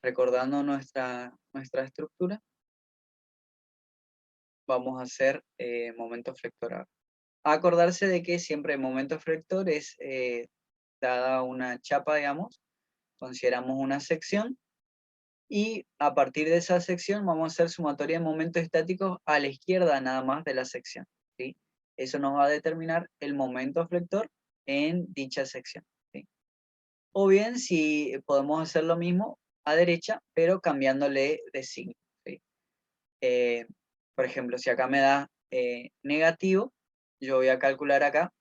recordando nuestra estructura, vamos a hacer momento flector ahora. Acordarse de que siempre el momento flector es, dada una chapa, digamos, consideramos una sección, y a partir de esa sección vamos a hacer sumatoria de momentos estáticos a la izquierda nada más de la sección, ¿sí? Eso nos va a determinar el momento flector en dicha sección, ¿sí? O bien si podemos hacer lo mismo a derecha, pero cambiándole de signo, ¿sí? Eh, por ejemplo, si acá me da negativo, yo voy a calcular acá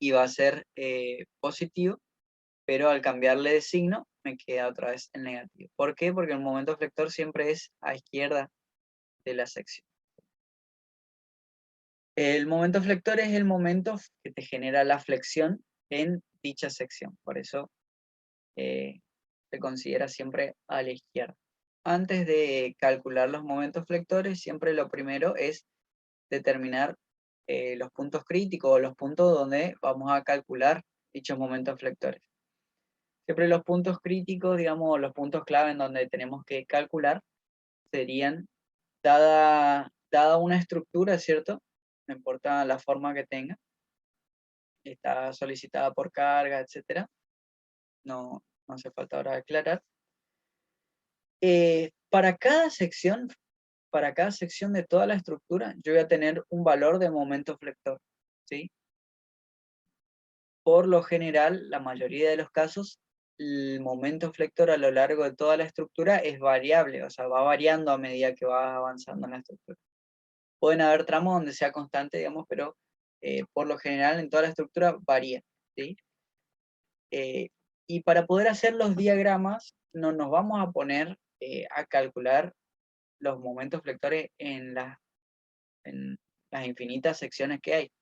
y va a ser positivo, pero al cambiarle de signo me queda otra vez el negativo. ¿Por qué? Porque el momento flector siempre es a izquierda de la sección. El momento flector es el momento que te genera la flexión en dicha sección, por eso se considera siempre a la izquierda. Antes de calcular los momentos flectores, siempre lo primero es determinar los puntos críticos o los puntos donde vamos a calcular dichos momentos flectores. Siempre los puntos críticos, digamos, los puntos clave en donde tenemos que calcular serían, dada una estructura, ¿cierto? No importa la forma que tenga, está solicitada por carga, etcétera. No hace falta ahora aclarar. Para cada sección, de toda la estructura, yo voy a tener un valor de momento flector, ¿sí? Por lo general, la mayoría de los casos, el momento flector a lo largo de toda la estructura es variable, o sea, va variando a medida que va avanzando en la estructura. Pueden haber tramos donde sea constante, digamos, pero por lo general en toda la estructura varía, ¿sí? Eh, y para poder hacer los diagramas, no nos vamos a poner a calcular los momentos flectores en las infinitas secciones que hay.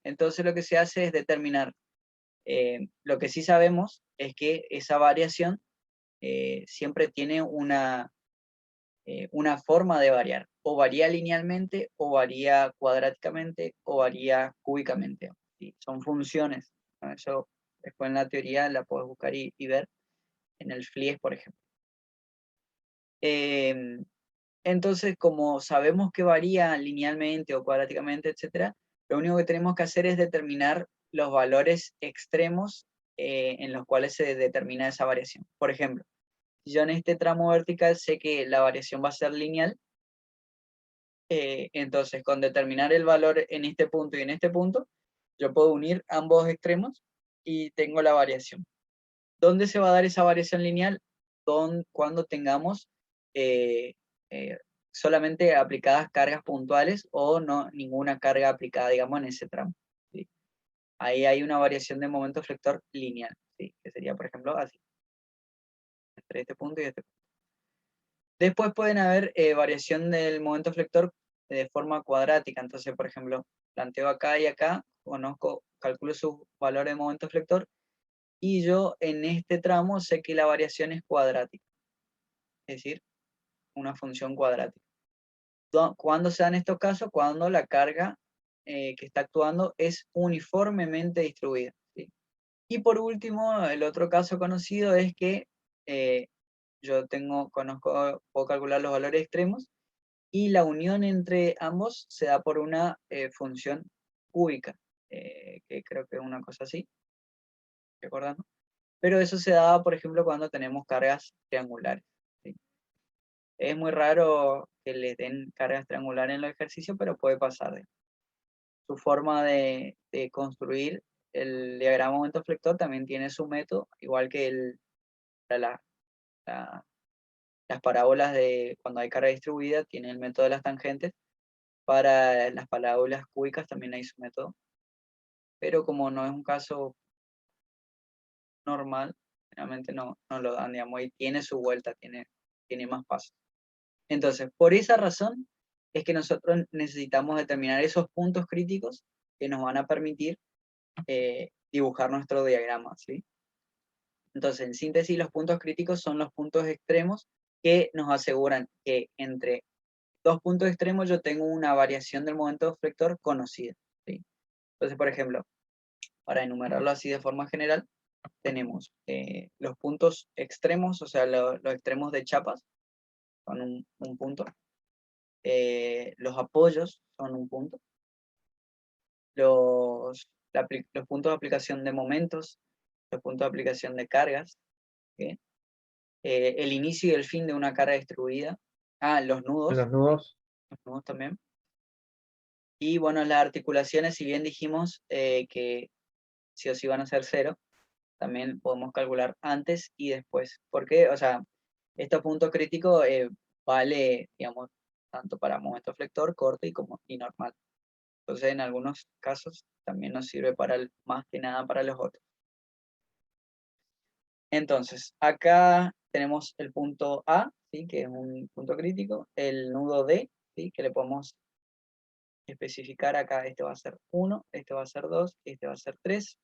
Entonces lo que se hace es determinar, lo que sí sabemos es que esa variación siempre tiene una forma de variar, o varía linealmente, o varía cuadráticamente, o varía cúbicamente, ¿sí? Son funciones, ¿no? Eso después en la teoría la puedes buscar y ver en el FLIES, por ejemplo. Entonces, como sabemos que varía linealmente o cuadráticamente, etcétera, lo único que tenemos que hacer es determinar los valores extremos en los cuales se determina esa variación. Por ejemplo, si yo en este tramo vertical sé que la variación va a ser lineal, entonces con determinar el valor en este punto y en este punto, yo puedo unir ambos extremos y tengo la variación. ¿Dónde se va a dar esa variación lineal? Cuando tengamos eh, eh, solamente aplicadas cargas puntuales o no ninguna carga aplicada, digamos, en ese tramo, ¿sí? Ahí hay una variación de momento flector lineal, ¿sí? Que sería, por ejemplo, así, entre este punto y este punto. Después pueden haber variación del momento flector de forma cuadrática. Entonces, por ejemplo, planteo acá y acá, calculo su valor de momento flector, y yo en este tramo sé que la variación es cuadrática, es decir, una función cuadrática. ¿Cuándo se dan estos casos? Cuando la carga que está actuando es uniformemente distribuida, ¿sí? Y por último, el otro caso conocido es que eh, puedo calcular los valores extremos y la unión entre ambos se da por una función cúbica, que creo que es una cosa así, recordando. Pero eso se da, por ejemplo, cuando tenemos cargas triangulares, ¿sí? Es muy raro que les den cargas triangulares en los ejercicios, pero puede pasar. Su forma de construir el diagrama momento flector también tiene su método, igual que la, la- las parábolas de cuando hay carga distribuida, tiene el método de las tangentes. Para las parábolas cúbicas también hay su método, pero como no es un caso normal, generalmente no lo dan, digamos, y tiene su vuelta, tiene más pasos. Entonces, por esa razón es que nosotros necesitamos determinar esos puntos críticos que nos van a permitir dibujar nuestro diagrama, ¿sí? Entonces, en síntesis, los puntos críticos son los puntos extremos que nos aseguran que entre dos puntos extremos yo tengo una variación del momento flector conocida, ¿sí? Entonces, por ejemplo, para enumerarlo así de forma general, tenemos los puntos extremos, o sea, los extremos de chapas son un punto. Los apoyos son un punto. Los puntos de aplicación de momentos, los puntos de aplicación de cargas, ¿sí? El inicio y el fin de una carga distribuida. Los nudos. Los nudos. Los nudos también. Y bueno, las articulaciones, si bien dijimos que sí o sí van a ser 0, también podemos calcular antes y después. ¿Por qué? O sea, este punto crítico vale, digamos, tanto para momento flector, corte y normal. Entonces, en algunos casos también nos sirve más que nada para los otros. Entonces, acá tenemos el punto A, ¿sí? Que es un punto crítico, el nudo D, ¿sí? Que le podemos especificar acá, este va a ser 1, este va a ser 2, este va a ser 3.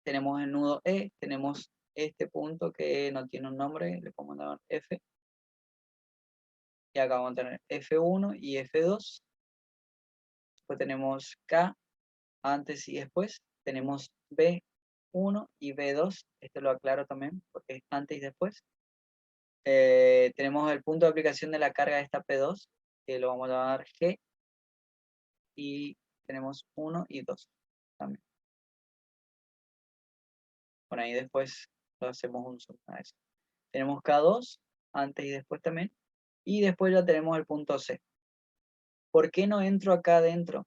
Tenemos el nudo E, tenemos este punto que no tiene un nombre, le podemos llamar F. Y acá vamos a tener F1 y F2. Después tenemos K, antes y después. Tenemos B1 y B2. Esto lo aclaro también porque es antes y después. Tenemos el punto de aplicación de la carga de esta P2, que lo vamos a llamar G. Y tenemos 1 y 2 también. Bueno, ahí después lo hacemos un zoom a eso. Tenemos K2, antes y después también. Y después ya tenemos el punto C. ¿Por qué no entro acá adentro?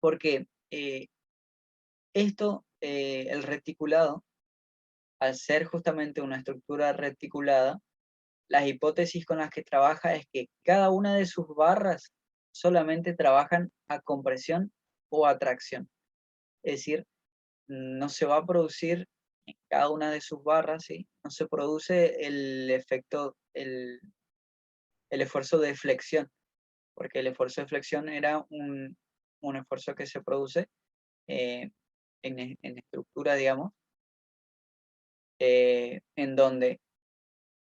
Porque el reticulado, al ser justamente una estructura reticulada, las hipótesis con las que trabaja es que cada una de sus barras solamente trabajan a compresión o a tracción. Es decir, no se va a producir en cada una de sus barras, ¿sí? No se produce el efecto, el esfuerzo de flexión, porque el esfuerzo de flexión era un esfuerzo que se produce eh, en estructura, digamos, en donde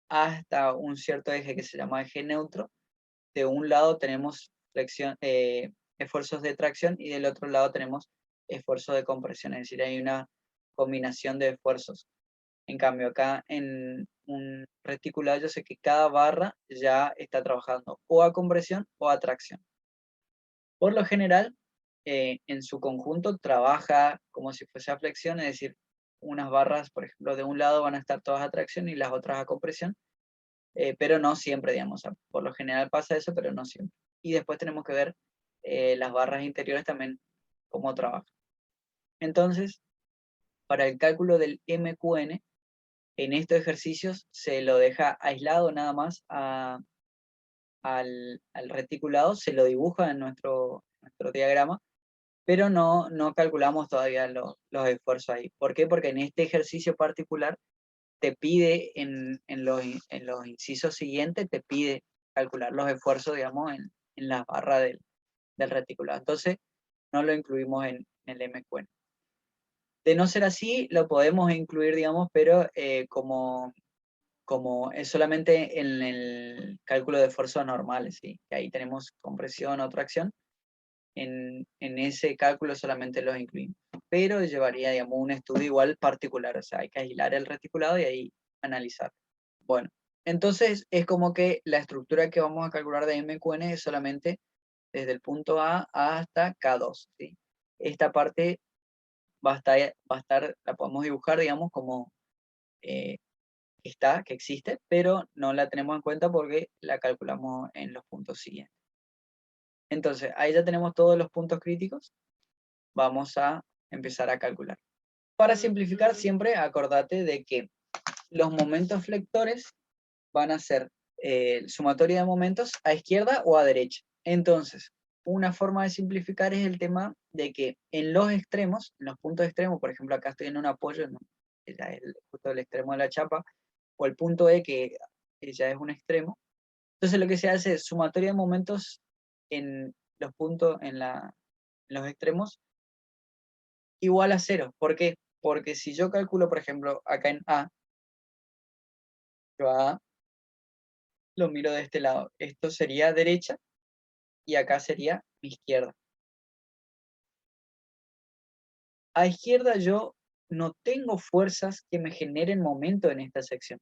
hasta un cierto eje que se llama eje neutro, de un lado tenemos esfuerzos de tracción y del otro lado tenemos esfuerzos de compresión, es decir, hay una combinación de esfuerzos. En cambio, acá en un reticulado yo sé que cada barra ya está trabajando o a compresión o a tracción. Por lo general, en su conjunto trabaja como si fuese a flexión, es decir, unas barras, por ejemplo, de un lado van a estar todas a tracción y las otras a compresión, pero no siempre, digamos. O sea, por lo general pasa eso, pero no siempre. Y después tenemos que ver las barras interiores también, cómo trabajan. Entonces, para el cálculo del MQN, en estos ejercicios se lo deja aislado nada más al reticulado, se lo dibuja en nuestro diagrama, pero no calculamos todavía los esfuerzos ahí. ¿Por qué? Porque en este ejercicio particular te pide en los incisos siguientes, te pide calcular los esfuerzos, digamos, en la barra del reticulado. Entonces, no lo incluimos en el MQN. De no ser así, lo podemos incluir, digamos, pero como es solamente en el cálculo de esfuerzos normales, ¿sí? Que ahí tenemos compresión o tracción. En ese cálculo solamente los incluimos. Pero llevaría, digamos, un estudio igual particular. O sea, hay que aislar el reticulado y ahí analizar. Bueno, entonces es como que la estructura que vamos a calcular de MQN es solamente desde el punto A hasta K2, ¿sí? Esta parte la podemos dibujar, digamos, como que existe, pero no la tenemos en cuenta porque la calculamos en los puntos siguientes. Entonces, ahí ya tenemos todos los puntos críticos. Vamos a empezar a calcular. Para simplificar, siempre acordate de que los momentos flectores van a ser sumatoria de momentos a izquierda o a derecha. Entonces, una forma de simplificar es el tema de que en los extremos, en los puntos extremos, por ejemplo, acá estoy en un apoyo, ¿no? Ya es justo el extremo de la chapa, o el punto E, que ya es un extremo. Entonces, lo que se hace es sumatoria de momentos en los puntos, en los extremos, igual a 0. ¿Por qué? Porque si yo calculo, por ejemplo, acá en A, yo a A lo miro de este lado. Esto sería derecha y acá sería mi izquierda. A izquierda yo no tengo fuerzas que me generen momento en esta sección.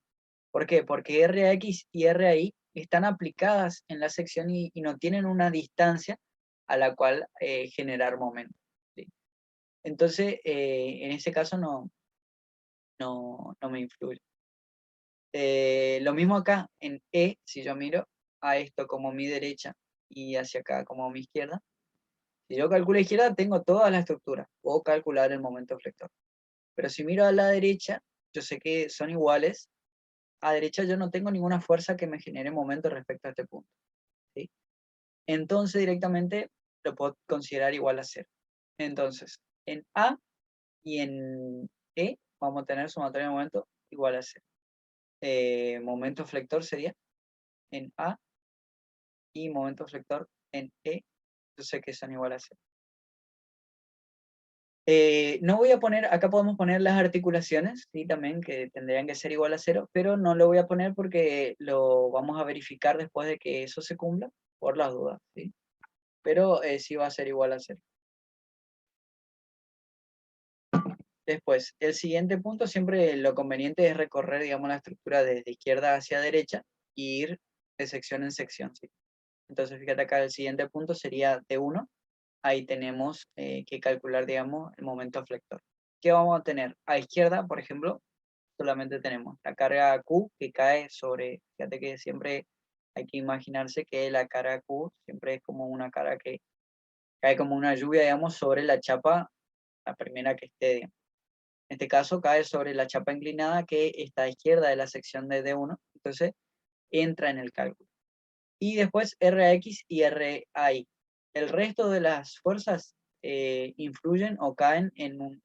¿Por qué? Porque Rx y RI están aplicadas en la sección y no tienen una distancia a la cual generar momento. ¿Sí? Entonces, en ese caso no me influye. Lo mismo acá en E, si yo miro a esto como mi derecha y hacia acá como mi izquierda, si yo calculo izquierda tengo toda la estructura, puedo calcular el momento flector. Pero si miro a la derecha, yo sé que son iguales. A derecha yo no tengo ninguna fuerza que me genere momento respecto a este punto. ¿Sí? Entonces directamente lo puedo considerar igual a cero. Entonces, en A y en E vamos a tener sumatorio de momento igual a cero. Momento flector sería en A y momento flector en E. Yo sé que son igual a cero. No voy a poner, acá podemos poner las articulaciones, ¿sí? También que tendrían que ser igual a cero, pero no lo voy a poner porque lo vamos a verificar después de que eso se cumpla, por las dudas, ¿sí? Pero sí va a ser igual a cero. Después, el siguiente punto, siempre lo conveniente es recorrer, digamos, la estructura desde izquierda hacia derecha y ir de sección en sección, ¿sí? Entonces, fíjate acá, el siguiente punto sería D1. Ahí tenemos que calcular, digamos, el momento flector. ¿Qué vamos a tener? A izquierda, por ejemplo, solamente tenemos la carga Q que cae sobre, fíjate que siempre hay que imaginarse que la carga Q siempre es como una carga que cae como una lluvia, digamos, sobre la chapa, la primera que esté, digamos. En este caso cae sobre la chapa inclinada que está a izquierda de la sección de D1, entonces entra en el cálculo. Y después Rx y RI. El resto de las fuerzas influyen o caen en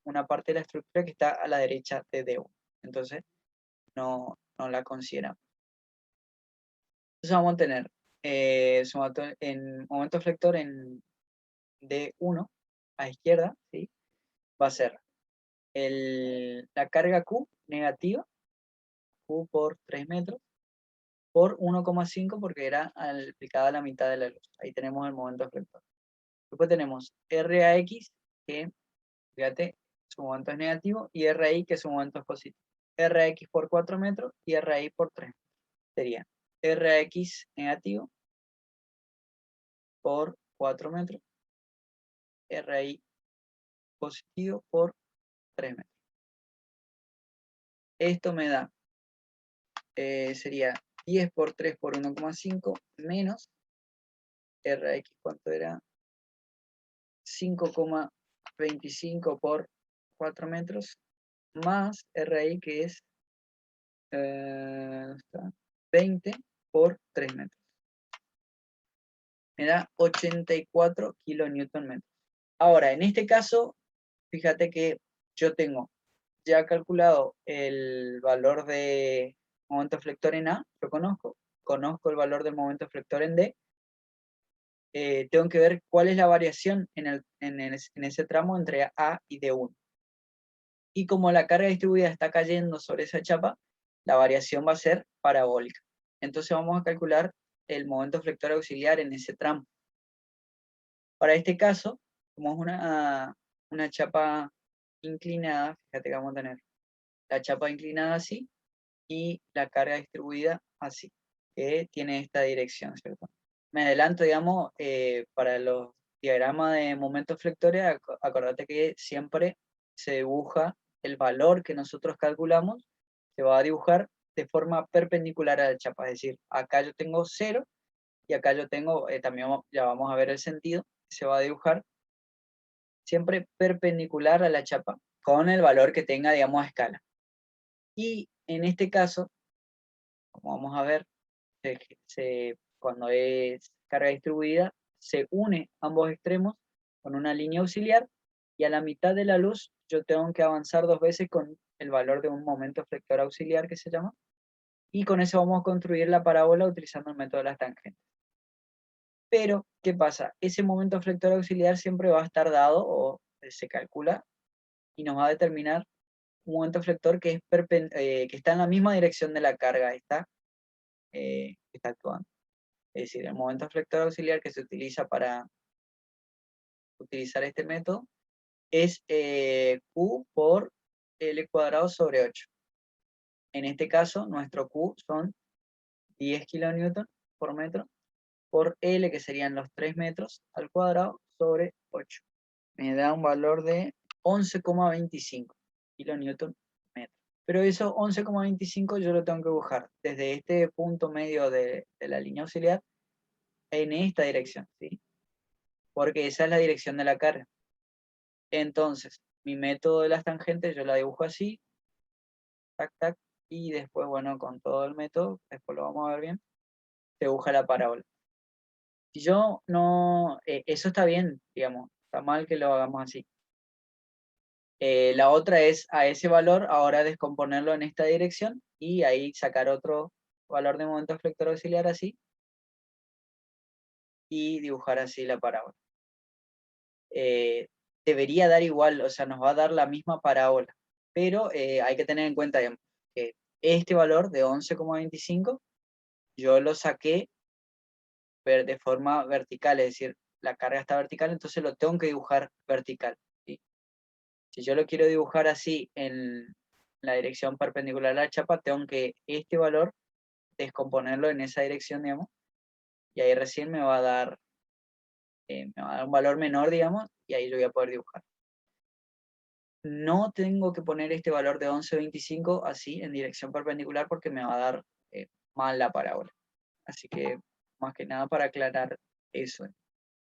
una parte de la estructura que está a la derecha de D1. Entonces no la consideramos. Entonces vamos a tener en momento flector en D1 a izquierda, ¿sí? Va a ser la carga Q negativa, Q por 3 metros, por 1,5 porque era aplicada a la mitad de la luz. Ahí tenemos el momento flector. Después tenemos RAX, que, fíjate, su momento es negativo, y RI, que su momento es positivo. RX por 4 metros y RI por 3. Sería RX negativo por 4 metros, RI positivo por 3 metros. Esto me da, sería 10 por 3 por 1,5 menos RX, ¿cuánto era? 5,25 por 4 metros, más RI, que es 20 por 3 metros. Me da 84 kilonewton metros. Ahora, en este caso, fíjate que yo tengo ya calculado el valor de momento flector en A, lo conozco el valor del momento flector en D, tengo que ver cuál es la variación en ese tramo entre A y D1. Y como la carga distribuida está cayendo sobre esa chapa, la variación va a ser parabólica. Entonces vamos a calcular el momento flector auxiliar en ese tramo. Para este caso, como es una chapa inclinada, fíjate que vamos a tener la chapa inclinada así y la carga distribuida así, que tiene esta dirección, ¿cierto? Me adelanto, digamos, para los diagramas de momentos flectores, acordate que siempre se dibuja el valor que nosotros calculamos, se va a dibujar de forma perpendicular a la chapa, es decir, acá yo tengo 0 y acá yo tengo, también ya vamos a ver el sentido, se va a dibujar siempre perpendicular a la chapa, con el valor que tenga, digamos, a escala. Y en este caso, como vamos a ver, cuando es carga distribuida, se une ambos extremos con una línea auxiliar y a la mitad de la luz yo tengo que avanzar 2 veces con el valor de un momento flector auxiliar que se llama, y con eso vamos a construir la parábola utilizando el método de las tangentes. Pero, ¿qué pasa? Ese momento flector auxiliar siempre va a estar dado o se calcula y nos va a determinar un momento flector que está en la misma dirección de la carga, está actuando. Es decir, el momento flector auxiliar que se utiliza para utilizar este método es Q por L cuadrado sobre 8. En este caso, nuestro Q son 10 kilonewton por metro por L, que serían los 3 metros al cuadrado, sobre 8. Me da un valor de 11,25 kilonewton metro. Pero eso 11,25 yo lo tengo que dibujar desde este punto medio de la línea auxiliar en esta dirección, ¿sí? Porque esa es la dirección de la carga. Entonces, mi método de las tangentes yo la dibujo así, tac, tac, y después, bueno, con todo el método, después lo vamos a ver bien, se dibuja la parábola. Si yo no, eso está bien, digamos, está mal que lo hagamos así. La otra es a ese valor ahora descomponerlo en esta dirección y ahí sacar otro valor de momento flector auxiliar así y dibujar así la parábola. Debería dar igual, o sea, nos va a dar la misma parábola, pero hay que tener en cuenta, digamos, que este valor de 11,25 yo lo saqué de forma vertical, es decir, la carga está vertical, entonces lo tengo que dibujar vertical, ¿sí? Si yo lo quiero dibujar así en la dirección perpendicular a la chapa, tengo que este valor descomponerlo en esa dirección, digamos, y ahí recién me va a dar un valor menor, digamos, y ahí lo voy a poder dibujar. No tengo que poner este valor de 11,25 así en dirección perpendicular porque me va a dar mal la parábola. Así que más que nada para aclarar eso.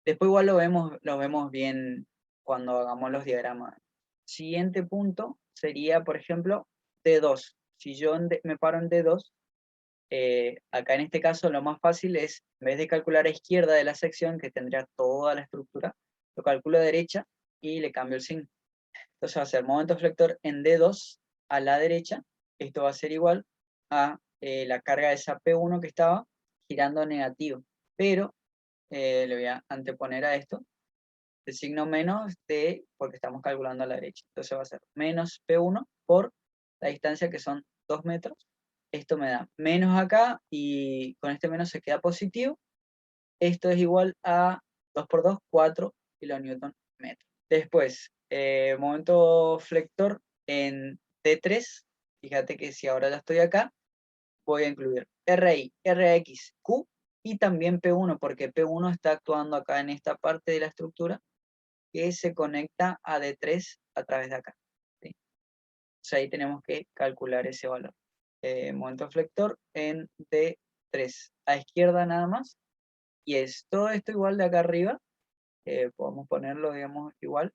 Después igual lo vemos bien cuando hagamos los diagramas. Siguiente punto sería, por ejemplo, D2. Si yo me paro en D2, acá en este caso lo más fácil es, en vez de calcular a izquierda de la sección, que tendría toda la estructura, lo calculo a derecha y le cambio el signo. Entonces va a ser momento flector en D2 a la derecha. Esto va a ser igual a la carga de esa P1 que estaba girando negativo. Pero le voy a anteponer a esto el signo menos de, porque estamos calculando a la derecha. Entonces va a ser menos P1 por la distancia que son 2 metros. Esto me da menos acá y con este menos se queda positivo. Esto es igual a 2 por 2, 4 kilonewton metro. Después, momento flector en T3. Fíjate que si ahora ya estoy acá, voy a incluir RI, RX, Q y también P1, porque P1 está actuando acá en esta parte de la estructura que se conecta a D3 a través de acá, ¿sí? Entonces ahí tenemos que calcular ese valor. Momento flector en D3, a izquierda nada más, y es todo esto igual de acá arriba, podemos ponerlo, digamos, igual,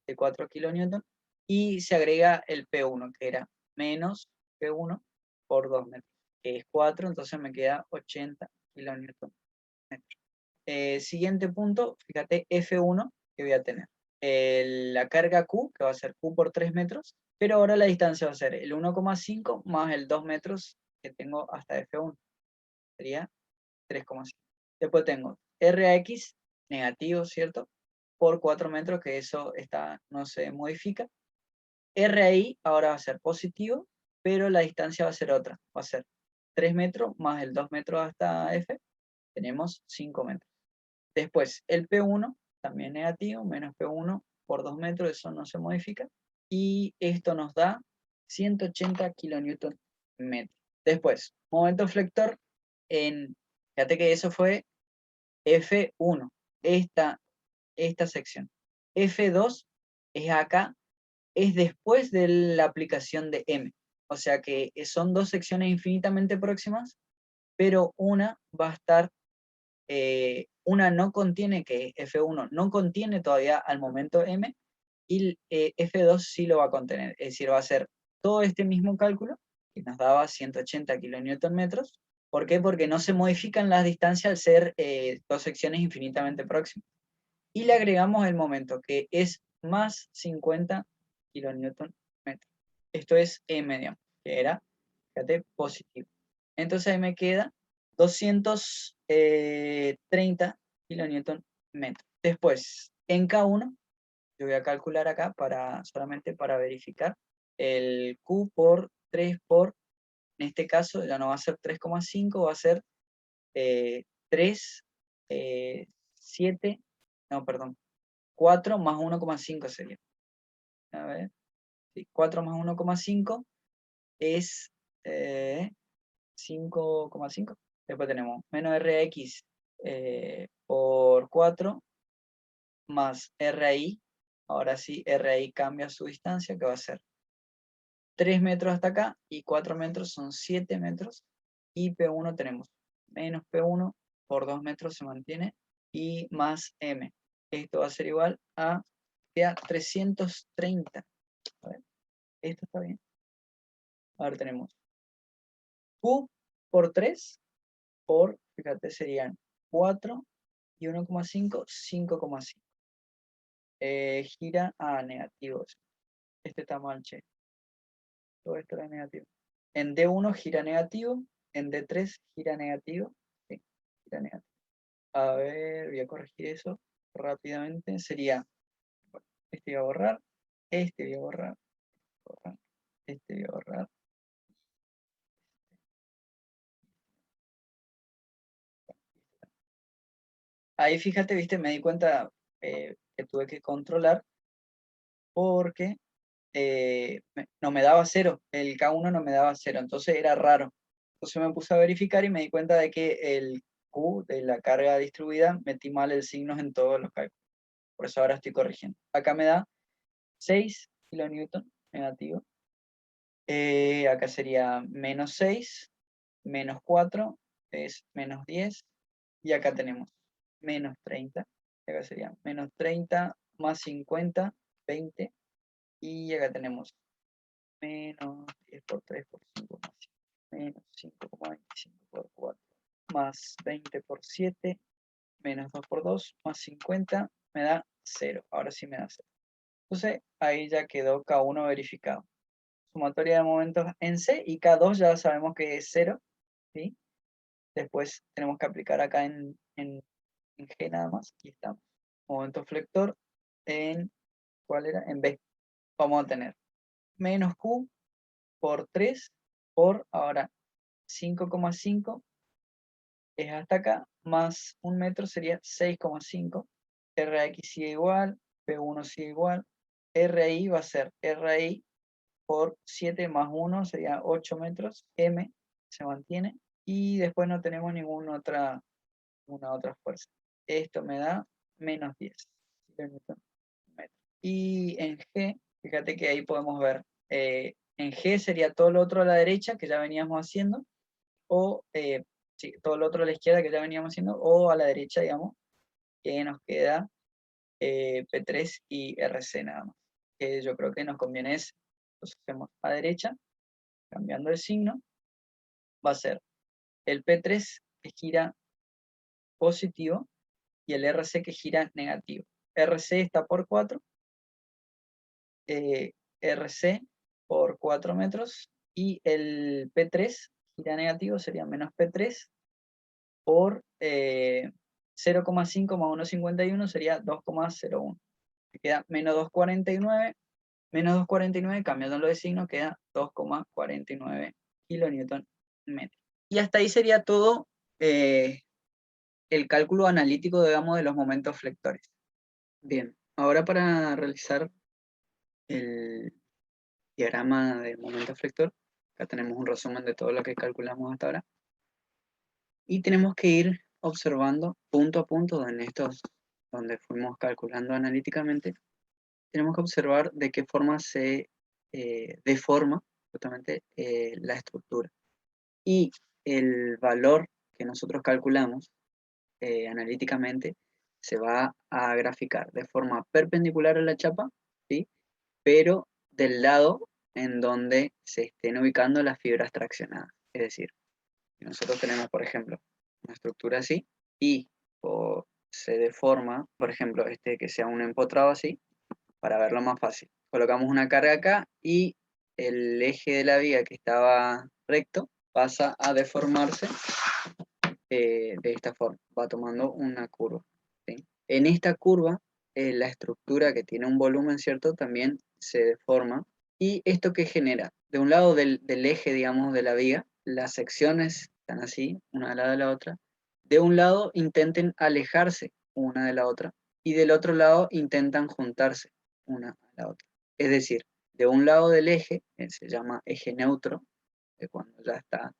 de 4 kilonewton, y se agrega el P1, que era menos P1 por 2 metros, que es 4, entonces me queda 80 kilonewton metros. Siguiente punto, fíjate, F1 que voy a tener. La carga Q, que va a ser Q por 3 metros, pero ahora la distancia va a ser el 1,5 más el 2 metros que tengo hasta F1. Sería 3,5. Después tengo RX negativo, ¿cierto? Por 4 metros, que eso no se modifica. RI ahora va a ser positivo, pero la distancia va a ser otra. Va a ser 3 metros más el 2 metros hasta F. Tenemos 5 metros. Después, el P1, también negativo, menos P1 por 2 metros, eso no se modifica. Y esto nos da 180 kilonewton metro. Después, momento flector fíjate que eso fue F1, esta sección. F2 es acá, es después de la aplicación de M. O sea que son dos secciones infinitamente próximas, pero una va a estar una no contiene, que F1 no contiene todavía al momento M, y F2 sí lo va a contener, es decir, va a ser todo este mismo cálculo, que nos daba 180 kilonewton metros. ¿Por qué? Porque no se modifican las distancias al ser dos secciones infinitamente próximas. Y le agregamos el momento, que es más 50 kilonewton metros. Esto es M, digamos, que era, fíjate, positivo. Entonces ahí me queda 230 kilonewton metros. Después, en K1, yo voy a calcular acá solamente para verificar el Q por 3 por, en este caso ya no va a ser 3,5, va a ser 3, 7, no, perdón, 4 más 1,5 sería. a ver, sí, 4 más 1,5 es 5,5. Después tenemos menos RX por 4 más RI. Ahora sí, RI cambia su distancia, que va a ser 3 metros hasta acá, y 4 metros son 7 metros. Y P1 tenemos menos P1 por 2 metros se mantiene, y más M. Esto va a ser igual a 330. A ver, esto está bien. Ahora tenemos Q por 3 por, fíjate, serían 4 y 1,5, 5,5. Gira a negativos. Este está mal, che. Todo esto era negativo. En D1 gira negativo, en D3 gira negativo. Sí, gira negativo. A ver, voy a corregir eso rápidamente. Sería, bueno, este voy a borrar, este voy a borrar, este voy a borrar. Ahí fíjate, viste, me di cuenta que tuve que controlar porque no me daba 0, el K1 no me daba 0, entonces era raro. Entonces me puse a verificar y me di cuenta de que el Q de la carga distribuida metí mal el signo en todos los cálculos. Por eso ahora estoy corrigiendo. Acá me da 6 kilonewton negativo. Acá sería menos 6, menos 4 es menos 10. Y acá tenemos menos 30. Acá sería menos 30 más 50, 20. Y acá tenemos menos 10 por 3 por 5 más 5, menos 5,25 por 4, más 20 por 7, menos 2 por 2, más 50, me da 0. Ahora sí me da 0. Entonces ahí ya quedó K1 verificado. Sumatoria de momentos en C, y K2 ya sabemos que es 0, ¿sí? Después tenemos que aplicar acá en G nada más. Aquí estamos. Momento flector en, ¿cuál era? En B. Vamos a tener menos Q por 3 por, ahora, 5,5 es hasta acá, más 1 metro sería 6,5. RX sigue igual, P1 sigue igual. RI va a ser RI por 7 más 1 sería 8 metros. M se mantiene. Y después no tenemos ninguna otra fuerza. Esto me da menos 10 kilonewton metro. Y en G, fíjate que ahí podemos ver, en G sería todo lo otro a la derecha que ya veníamos haciendo, o sí, todo lo otro a la izquierda que ya veníamos haciendo, o a la derecha, digamos, que nos queda P3 y RC nada más. Que yo creo que nos conviene ese. Entonces hacemos a derecha, cambiando el signo, va a ser el P3 que gira positivo y el RC que gira negativo. RC está por 4, RC por 4 metros, y el P3 gira negativo sería menos P3 por 0,5 más 1,51 sería 2,01. Me queda menos 2,49, menos 2,49, cambiándolo de signo, queda 2,49 kilonewton metro. Y hasta ahí sería todo el cálculo analítico, digamos, de los momentos flectores. Bien, ahora para realizar el diagrama del momento flector, acá tenemos un resumen de todo lo que calculamos hasta ahora. Y tenemos que ir observando punto a punto en estos donde fuimos calculando analíticamente. Tenemos que observar de qué forma se deforma justamente la estructura. Y el valor que nosotros calculamos analíticamente se va a graficar de forma perpendicular a la chapa, ¿sí? Pero del lado en donde se estén ubicando las fibras traccionadas. Es decir, si nosotros tenemos, por ejemplo, una estructura así y se deforma, por ejemplo, que sea un empotrado así, para verlo más fácil. Colocamos una carga acá y el eje de la viga que estaba recto pasa a deformarse de esta forma, va tomando una curva, ¿sí? En esta curva, la estructura que tiene un volumen, ¿cierto? También se deforma. ¿Y esto qué genera? De un lado del eje, digamos, de la viga, las secciones están así, una al lado de la otra. De un lado intenten alejarse una de la otra y del otro lado intentan juntarse una a la otra. Es decir, de un lado del eje, se llama eje neutro, cuando ya está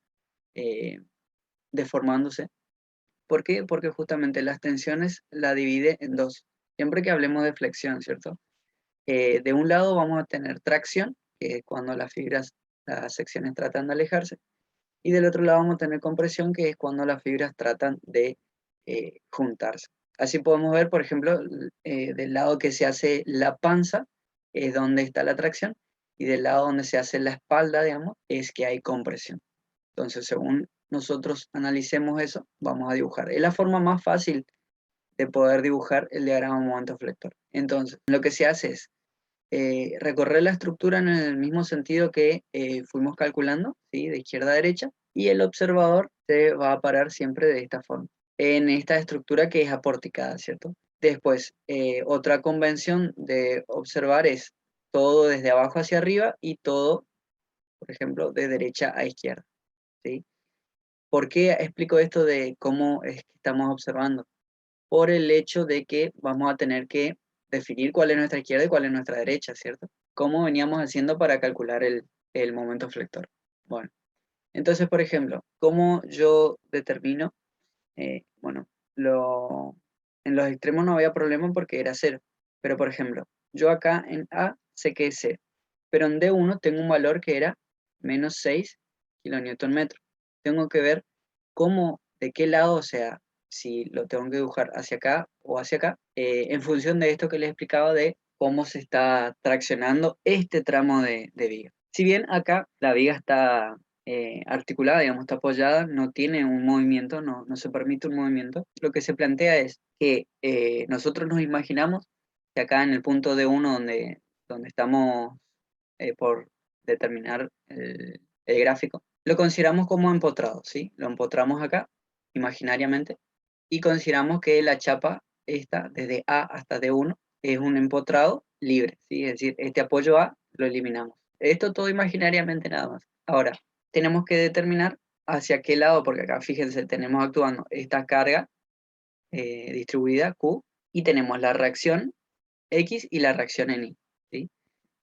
deformándose. ¿Por qué? Porque justamente las tensiones la divide en dos. Siempre que hablemos de flexión, ¿cierto? De un lado vamos a tener tracción, que es cuando las fibras, las secciones tratan de alejarse, y del otro lado vamos a tener compresión, que es cuando las fibras tratan de juntarse. Así podemos ver, por ejemplo, del lado que se hace la panza, es donde está la tracción, y del lado donde se hace la espalda, digamos, es que hay compresión. Entonces, según nosotros analicemos eso, vamos a dibujar. Es la forma más fácil de poder dibujar el diagrama de momento flector. Entonces, lo que se hace es recorrer la estructura en el mismo sentido que fuimos calculando, ¿sí? De izquierda a derecha, y el observador se va a parar siempre de esta forma, en esta estructura que es aporticada, ¿cierto? Después, otra convención de observar es todo desde abajo hacia arriba y todo, por ejemplo, de derecha a izquierda, ¿sí? ¿Por qué explico esto de cómo es que estamos observando? Por el hecho de que vamos a tener que definir cuál es nuestra izquierda y cuál es nuestra derecha, ¿cierto? ¿Cómo veníamos haciendo para calcular el momento flector? Bueno, entonces, por ejemplo, ¿cómo yo determino? Bueno, en los extremos no había problema porque era cero, pero por ejemplo, yo acá en A sé que es cero, pero en D1 tengo un valor que era menos 6 kilonewton metro. Tengo que ver cómo, de qué lado, o sea, si lo tengo que dibujar hacia acá o hacia acá, en función de esto que les explicaba de cómo se está traccionando este tramo de viga. Si bien acá la viga está articulada, digamos, está apoyada, no tiene un movimiento, no se permite un movimiento. Lo que se plantea es que nosotros nos imaginamos que acá en el punto D1 donde estamos por determinar el gráfico, lo consideramos como empotrado, ¿sí? Lo empotramos acá, imaginariamente, y consideramos que la chapa esta, desde A hasta D1, es un empotrado libre, ¿sí? Es decir, este apoyo A lo eliminamos. Esto todo imaginariamente nada más. Ahora, tenemos que determinar hacia qué lado, porque acá fíjense, tenemos actuando esta carga distribuida Q y tenemos la reacción X y la reacción en Y, ¿sí?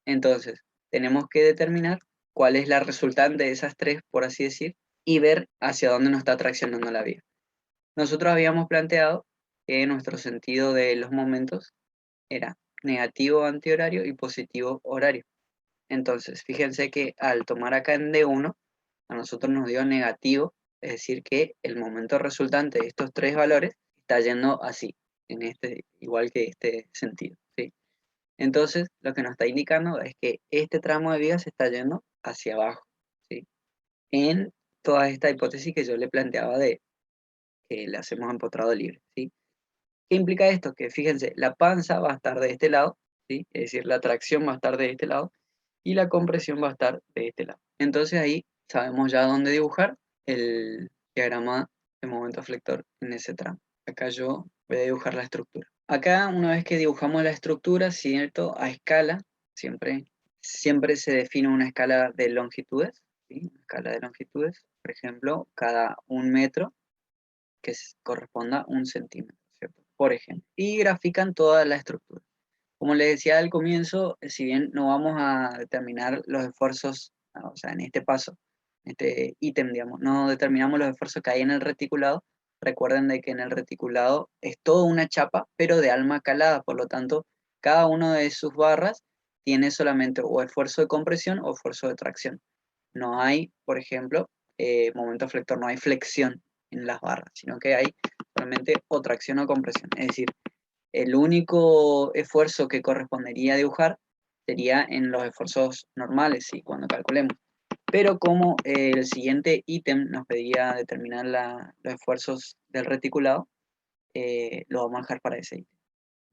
Entonces, tenemos que determinar cuál es la resultante de esas tres, por así decir, y ver hacia dónde nos está traccionando la vía. Nosotros habíamos planteado que nuestro sentido de los momentos era negativo antihorario y positivo horario. Entonces, fíjense que al tomar acá en D1, a nosotros nos dio negativo, es decir, que el momento resultante de estos tres valores está yendo así, igual que este sentido, ¿sí? Entonces, lo que nos está indicando es que este tramo de viga se está yendo hacia abajo, ¿sí? En toda esta hipótesis que yo le planteaba de que le hacemos empotrado libre, ¿sí? ¿Qué implica esto? Que fíjense, la panza va a estar de este lado, ¿sí? Es decir, la tracción va a estar de este lado y la compresión va a estar de este lado. Entonces ahí sabemos ya dónde dibujar el diagrama de momento flector en ese tramo. Acá yo voy a dibujar la estructura. Acá, una vez que dibujamos la estructura, ¿cierto? A escala, siempre se define una escala de longitudes, ¿sí? Una escala de longitudes, por ejemplo, cada 1 metro que corresponda a 1 centímetro, ¿cierto? Por ejemplo. Y grafican toda la estructura. Como les decía al comienzo, si bien no vamos a determinar los esfuerzos, o sea, en este paso, en este ítem, digamos, no determinamos los esfuerzos que hay en el reticulado, recuerden de que en el reticulado es toda una chapa, pero de alma calada, por lo tanto, cada una de sus barras tiene solamente o esfuerzo de compresión o esfuerzo de tracción. No hay, por ejemplo, momento flector, no hay flexión en las barras, sino que hay solamente o tracción o compresión. Es decir, el único esfuerzo que correspondería dibujar sería en los esfuerzos normales, ¿sí? Cuando calculemos. Pero como el siguiente ítem nos pedía determinar los esfuerzos del reticulado, lo vamos a dejar para ese ítem.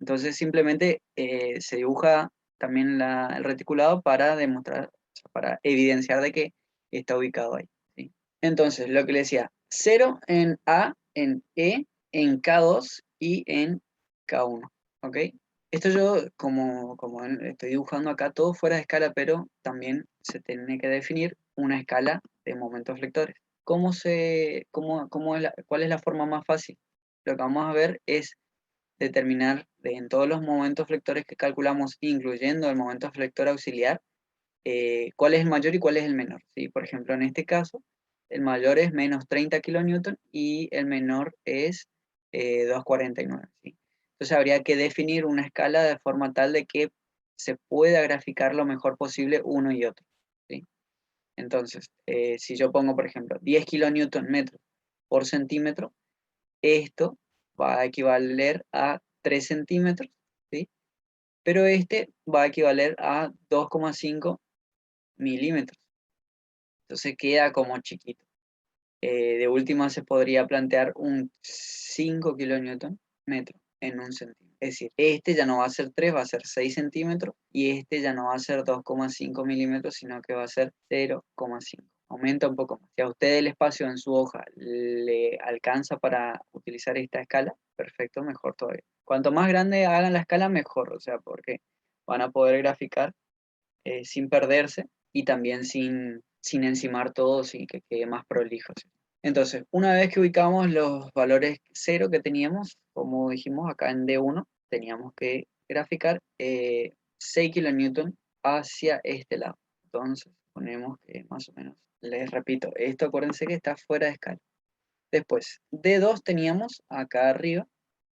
Entonces simplemente se dibuja también el reticulado para demostrar, o sea, para evidenciar de que está ubicado ahí, ¿sí? Entonces, lo que le decía, 0 en A, en E, en K2 y en K1, ¿ok? Esto yo, como estoy dibujando acá todo fuera de escala, pero también se tiene que definir una escala de momentos flectores. ¿Cuál es la forma más fácil? Lo que vamos a ver es determinar en todos los momentos flectores que calculamos, incluyendo el momento flector auxiliar, cuál es el mayor y cuál es el menor, ¿sí? Por ejemplo, en este caso, el mayor es menos 30 kilonewton y el menor es 2,49, ¿sí? Entonces habría que definir una escala de forma tal de que se pueda graficar lo mejor posible uno y otro, ¿sí? Entonces, si yo pongo, por ejemplo, 10 kilonewton metros por centímetro, esto va a equivaler a 3 centímetros, ¿sí? Pero este va a equivaler a 2,5 milímetros. Entonces queda como chiquito. De última se podría plantear un 5 kilonewton metro en un centímetro. Es decir, este ya no va a ser 3, va a ser 6 centímetros y este ya no va a ser 2,5 milímetros, sino que va a ser 0,5. Aumenta un poco más. Si a usted el espacio en su hoja le alcanza para utilizar esta escala, perfecto, mejor todavía. Cuanto más grande hagan la escala, mejor, o sea, porque van a poder graficar sin perderse y también sin encimar todo, sin que quede más prolijo, ¿sí? Entonces, una vez que ubicamos los valores cero que teníamos, como dijimos acá en D1, teníamos que graficar 6 kilonewton hacia este lado. Entonces, ponemos que más o menos, les repito, esto acuérdense que está fuera de escala. Después, D2 teníamos acá arriba,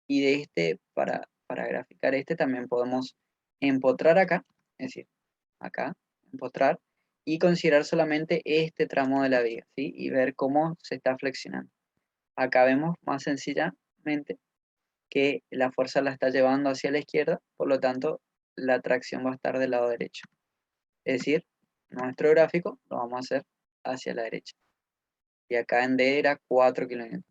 y de este, para graficar este, también podemos empotrar acá, es decir, acá, empotrar, y considerar solamente este tramo de la viga, ¿sí? Y ver cómo se está flexionando. Acá vemos más sencillamente que la fuerza la está llevando hacia la izquierda, por lo tanto, la tracción va a estar del lado derecho. Es decir, nuestro gráfico lo vamos a hacer hacia la derecha. Y acá en D era 4 kilómetros.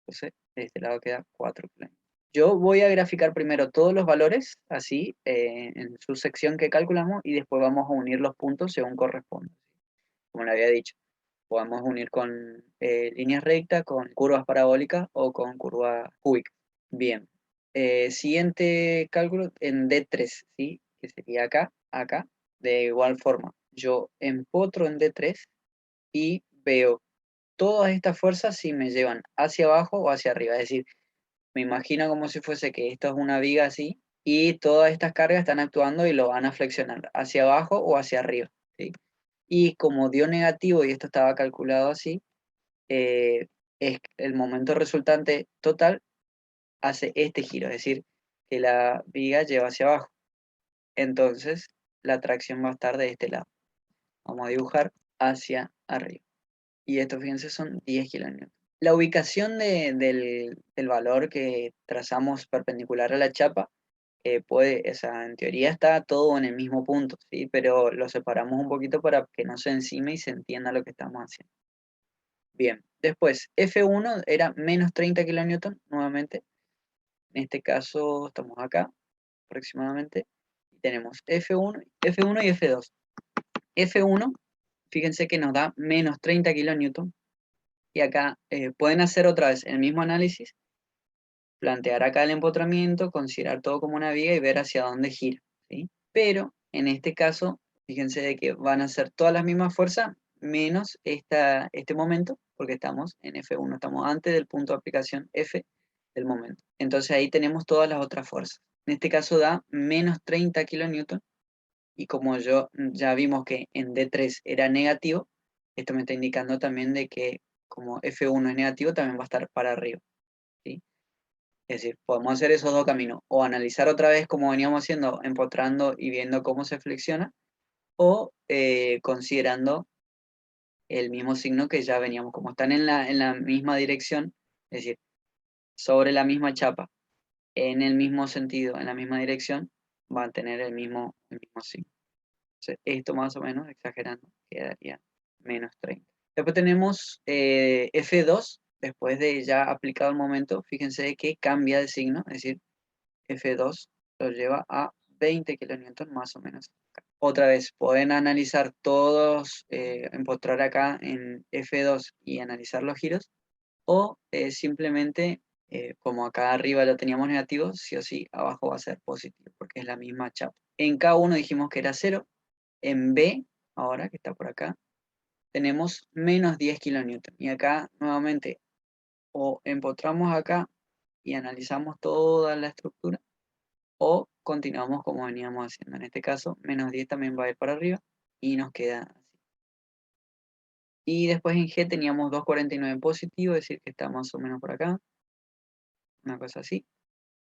Entonces, de este lado queda 4 kilómetros. Yo voy a graficar primero todos los valores, así, en su sección que calculamos, y después vamos a unir los puntos según corresponde. Como le había dicho, podemos unir con líneas rectas, con curvas parabólicas o con curvas cúbicas. Bien, siguiente cálculo en D3, ¿sí? Que sería acá, acá. De igual forma, yo empotro en D3 y veo todas estas fuerzas si me llevan hacia abajo o hacia arriba. Es decir, me imagino como si fuese que esto es una viga así y todas estas cargas están actuando y lo van a flexionar hacia abajo o hacia arriba, ¿sí? Y como dio negativo y esto estaba calculado así, es el momento resultante total hace este giro, es decir, que la viga lleva hacia abajo. Entonces, la tracción va a estar de este lado. Vamos a dibujar hacia arriba. Y esto, fíjense, son 10 kilonewtons. La ubicación del valor que trazamos perpendicular a la chapa puede, o sea, en teoría está todo en el mismo punto, ¿sí? Pero lo separamos un poquito para que no se encime y se entienda lo que estamos haciendo. Bien, después F1 era menos 30 kilonewton nuevamente. En este caso estamos acá aproximadamente. Y tenemos F1 y F2. F1, fíjense que nos da menos 30 kilonewton. Y acá pueden hacer otra vez el mismo análisis, plantear acá el empotramiento, considerar todo como una viga y ver hacia dónde gira, ¿sí? Pero en este caso, fíjense de que van a ser todas las mismas fuerzas menos este momento, porque estamos en F1, estamos antes del punto de aplicación F del momento. Entonces ahí tenemos todas las otras fuerzas. En este caso da menos 30 kilonewton y como ya vimos que en D3 era negativo, esto me está indicando también de que como F1 es negativo, también va a estar para arriba, ¿sí? Es decir, podemos hacer esos dos caminos, o analizar otra vez como veníamos haciendo, empotrando y viendo cómo se flexiona, o considerando el mismo signo que ya veníamos, como están en la misma dirección, es decir, sobre la misma chapa, en el mismo sentido, en la misma dirección, van a tener el mismo signo. Entonces, esto más o menos, exagerando, quedaría menos 30. Después tenemos F2, después de ya aplicado el momento, fíjense que cambia de signo, es decir, F2 lo lleva a 20 kilonewton más o menos. Otra vez, pueden analizar todos, empotrar acá en F2 y analizar los giros, o simplemente, como acá arriba lo teníamos negativo, sí o sí, abajo va a ser positivo, porque es la misma chapa. En K1 dijimos que era 0, en B, ahora que está por acá, tenemos menos 10 kilonewton. Y acá nuevamente o empotramos acá y analizamos toda la estructura, o continuamos como veníamos haciendo. En este caso, menos 10 también va a ir para arriba y nos queda así. Y después en G teníamos 2,49 positivo, es decir, que está más o menos por acá, una cosa así,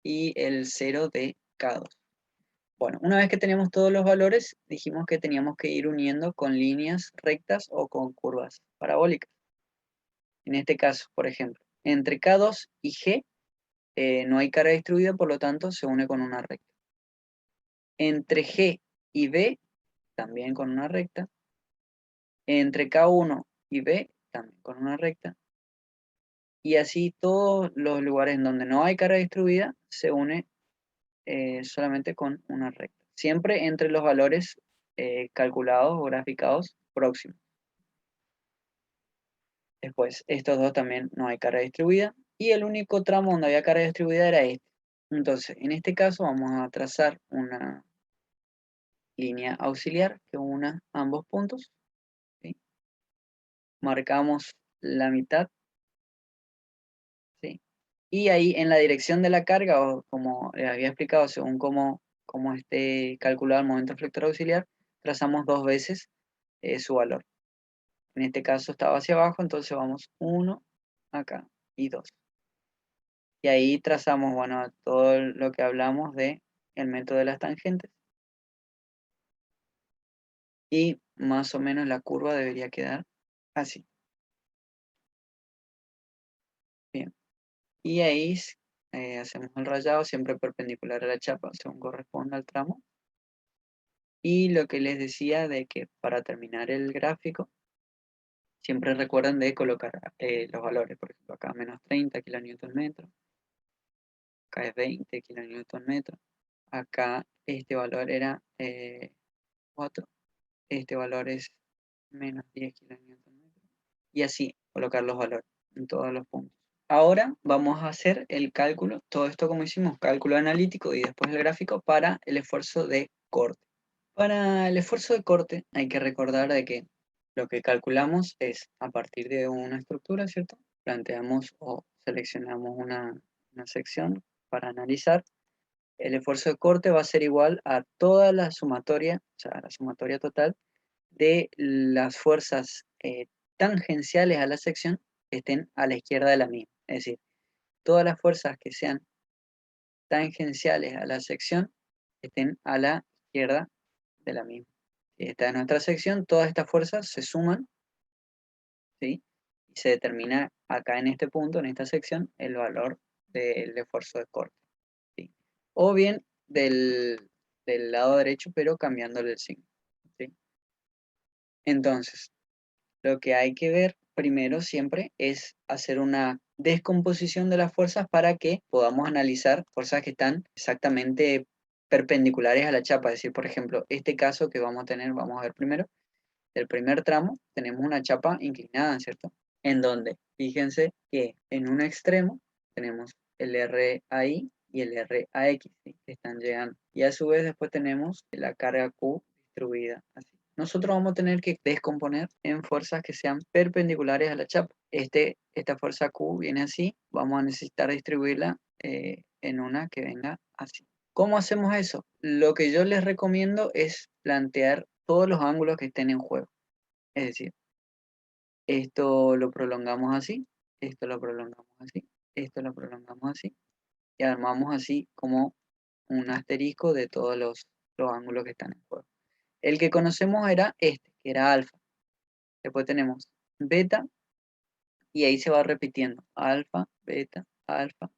y el 0 de K2. Bueno, una vez que tenemos todos los valores, dijimos que teníamos que ir uniendo con líneas rectas o con curvas parabólicas. En este caso, por ejemplo, entre K2 y G no hay carga distribuida, por lo tanto se une con una recta. Entre G y B, también con una recta. Entre K1 y B, también con una recta. Y así todos los lugares en donde no hay carga distribuida se une solamente con una recta. Siempre entre los valores calculados o graficados próximos. Después, estos dos también no hay carga distribuida. Y el único tramo donde había carga distribuida era este. Entonces, en este caso vamos a trazar una línea auxiliar que una ambos puntos. ¿Sí? Marcamos la mitad. ¿Sí? Y ahí en la dirección de la carga, o como les había explicado, según cómo esté calculado el momento efector auxiliar, trazamos dos veces su valor. En este caso estaba hacia abajo, entonces vamos 1 acá y 2. Y ahí trazamos, bueno, todo lo que hablamos de el método de las tangentes. Y más o menos la curva debería quedar así. Bien. Y ahí hacemos el rayado siempre perpendicular a la chapa, según corresponda al tramo. Y lo que les decía de que para terminar el gráfico, siempre recuerden de colocar los valores. Por ejemplo, acá menos 30 kN/m, acá es 20 kN/m, acá este valor era 4, este valor es menos 10 kN/m, y así colocar los valores en todos los puntos. Ahora vamos a hacer el cálculo, todo esto como hicimos, cálculo analítico y después el gráfico para el esfuerzo de corte. Para el esfuerzo de corte hay que recordar de que lo que calculamos es a partir de una estructura, ¿cierto? Planteamos o seleccionamos una sección para analizar. El esfuerzo de corte va a ser igual a toda la sumatoria, o sea, la sumatoria total de las fuerzas tangenciales a la sección que estén a la izquierda de la misma. Es decir, todas las fuerzas que sean tangenciales a la sección estén a la izquierda de la misma. Si está en nuestra sección, todas estas fuerzas se suman, ¿sí? Y se determina acá en este punto, en esta sección, el valor del esfuerzo de corte, ¿sí? O bien del lado derecho, pero cambiándole el signo, ¿sí? Entonces, lo que hay que ver primero siempre es hacer una descomposición de las fuerzas para que podamos analizar fuerzas que están exactamente perpendiculares a la chapa. Es decir, por ejemplo, este caso que vamos a tener, vamos a ver primero, del primer tramo tenemos una chapa inclinada, ¿cierto? En donde, fíjense que en un extremo tenemos el RAI y el RAX, ¿sí? Que están llegando. Y a su vez después tenemos la carga Q distribuida así. Nosotros vamos a tener que descomponer en fuerzas que sean perpendiculares a la chapa. Esta fuerza Q viene así, vamos a necesitar distribuirla en una que venga así. ¿Cómo hacemos eso? Lo que yo les recomiendo es plantear todos los ángulos que estén en juego. Es decir, esto lo prolongamos así, esto lo prolongamos así, esto lo prolongamos así, y armamos así como un asterisco de todos los ángulos que están en juego. El que conocemos era este, que era alfa. Después tenemos beta, y ahí se va repitiendo alfa, beta, alfa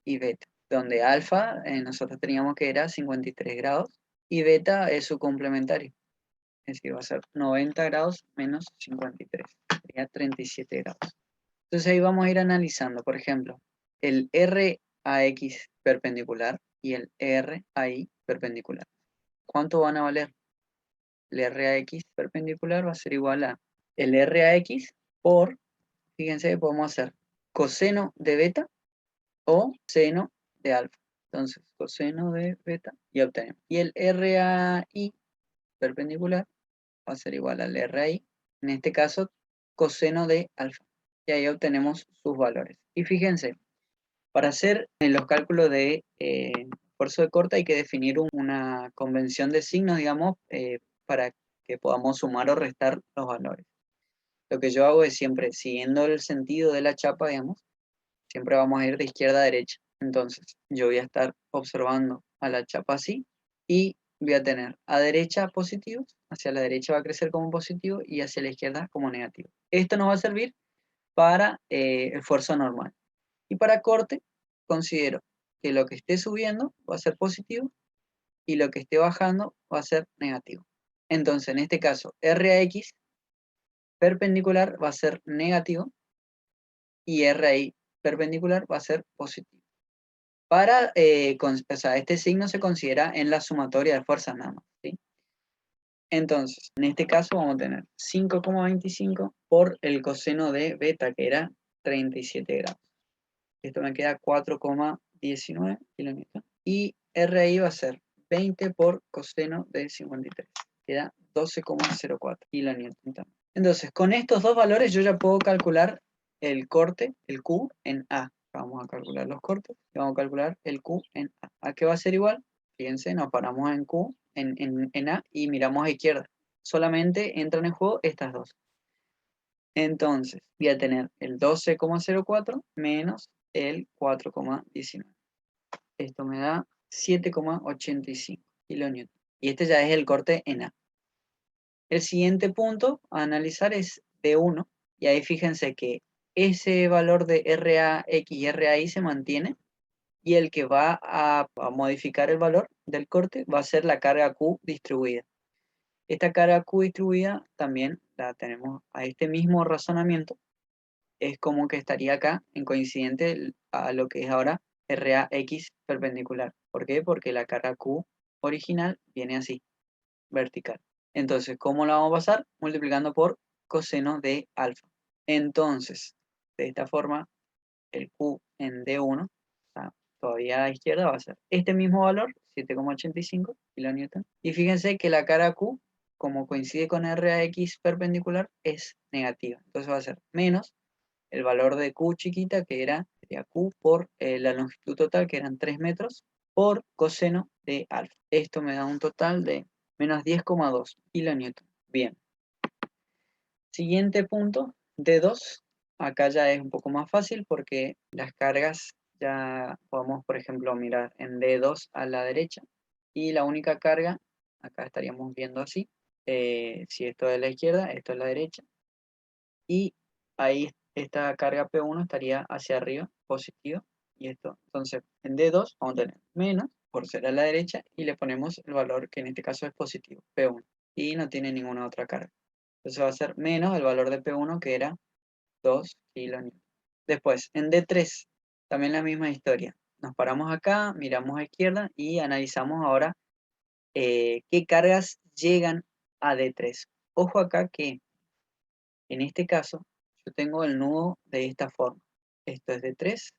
y beta. Donde alfa nosotros teníamos que era 53 grados y beta es su complementario. Es decir, va a ser 90 grados menos 53, sería 37 grados. Entonces ahí vamos a ir analizando, por ejemplo, el RAX perpendicular y el RAI perpendicular. ¿Cuánto van a valer? El RAX perpendicular va a ser igual a el RAX por, fíjense que podemos hacer coseno de beta o seno de alfa. Entonces, coseno de beta y obtenemos. Y el RAI perpendicular va a ser igual al RAI, en este caso, coseno de alfa. Y ahí obtenemos sus valores. Y fíjense, para hacer los cálculos de esfuerzo de corte hay que definir una convención de signos, digamos, para que podamos sumar o restar los valores. Lo que yo hago es siempre, siguiendo el sentido de la chapa, digamos, siempre vamos a ir de izquierda a derecha. Entonces, yo voy a estar observando a la chapa así y voy a tener a derecha positivos, hacia la derecha va a crecer como positivo y hacia la izquierda como negativo. Esto nos va a servir para esfuerzo normal. Y para corte, considero que lo que esté subiendo va a ser positivo y lo que esté bajando va a ser negativo. Entonces, en este caso, RAX perpendicular va a ser negativo y RI perpendicular va a ser positivo. Para, o sea, este signo se considera en la sumatoria de fuerzas nada más, ¿sí? Entonces, en este caso vamos a tener 5,25 por el coseno de beta, que era 37 grados. Esto me queda 4,19 kilonewton. Y RI va a ser 20 por coseno de 53. Queda 12,04 kilonewton también. Entonces, con estos dos valores yo ya puedo calcular el corte, el Q, en A. Vamos a calcular los cortes y vamos a calcular el Q en A. ¿A qué va a ser igual? Fíjense, nos paramos en Q, en A y miramos a izquierda. Solamente entran en juego estas dos. Entonces, voy a tener el 12,04 menos el 4,19. Esto me da 7,85 kilonewton. Y este ya es el corte en A. El siguiente punto a analizar es D1. Y ahí fíjense que ese valor de RAX y RAI se mantiene. Y el que va a modificar el valor del corte va a ser la carga Q distribuida. Esta carga Q distribuida también la tenemos a este mismo razonamiento. Es como que estaría acá en coincidente a lo que es ahora RAX perpendicular. ¿Por qué? Porque la carga Q original viene así, vertical. Entonces, ¿cómo la vamos a pasar? Multiplicando por coseno de alfa. Entonces, de esta forma, el Q en D1, todavía a la izquierda, va a ser este mismo valor, 7,85 kilonewton. Y fíjense que la cara Q, como coincide con RAX perpendicular, es negativa. Entonces va a ser menos el valor de Q chiquita, que sería Q por la longitud total, que eran 3 metros, por coseno de alfa. Esto me da un total de menos 10,2 kilonewton. Bien. Siguiente punto, D2. Acá ya es un poco más fácil porque las cargas ya podemos, por ejemplo, mirar en D2 a la derecha. Y la única carga, acá estaríamos viendo así. Si esto es la izquierda, esto es la derecha. Y ahí esta carga P1 estaría hacia arriba, positiva, y esto. Entonces, en D2 vamos a tener menos, por ser a la derecha, y le ponemos el valor que en este caso es positivo, P1, y no tiene ninguna otra carga. Entonces va a ser menos el valor de P1, que era 2 kilonewton. Después, en D3, también la misma historia. Nos paramos acá, miramos a izquierda y analizamos ahora qué cargas llegan a D3. Ojo acá que en este caso, yo tengo el nudo de esta forma. Esto es de 3,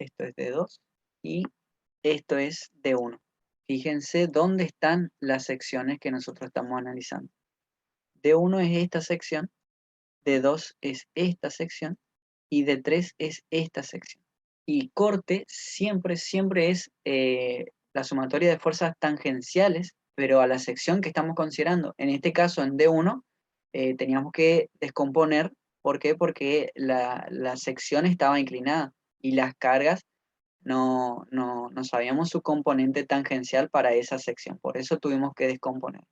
esto es de 2 y esto es de 1. Fíjense dónde están las secciones que nosotros estamos analizando. De 1 es esta sección, de 2 es esta sección y de 3 es esta sección. Y corte siempre, siempre es la sumatoria de fuerzas tangenciales, pero a la sección que estamos considerando. En este caso, en D1, teníamos que descomponer. ¿Por qué? Porque la sección estaba inclinada y las cargas no sabíamos su componente tangencial para esa sección. Por eso tuvimos que descomponer.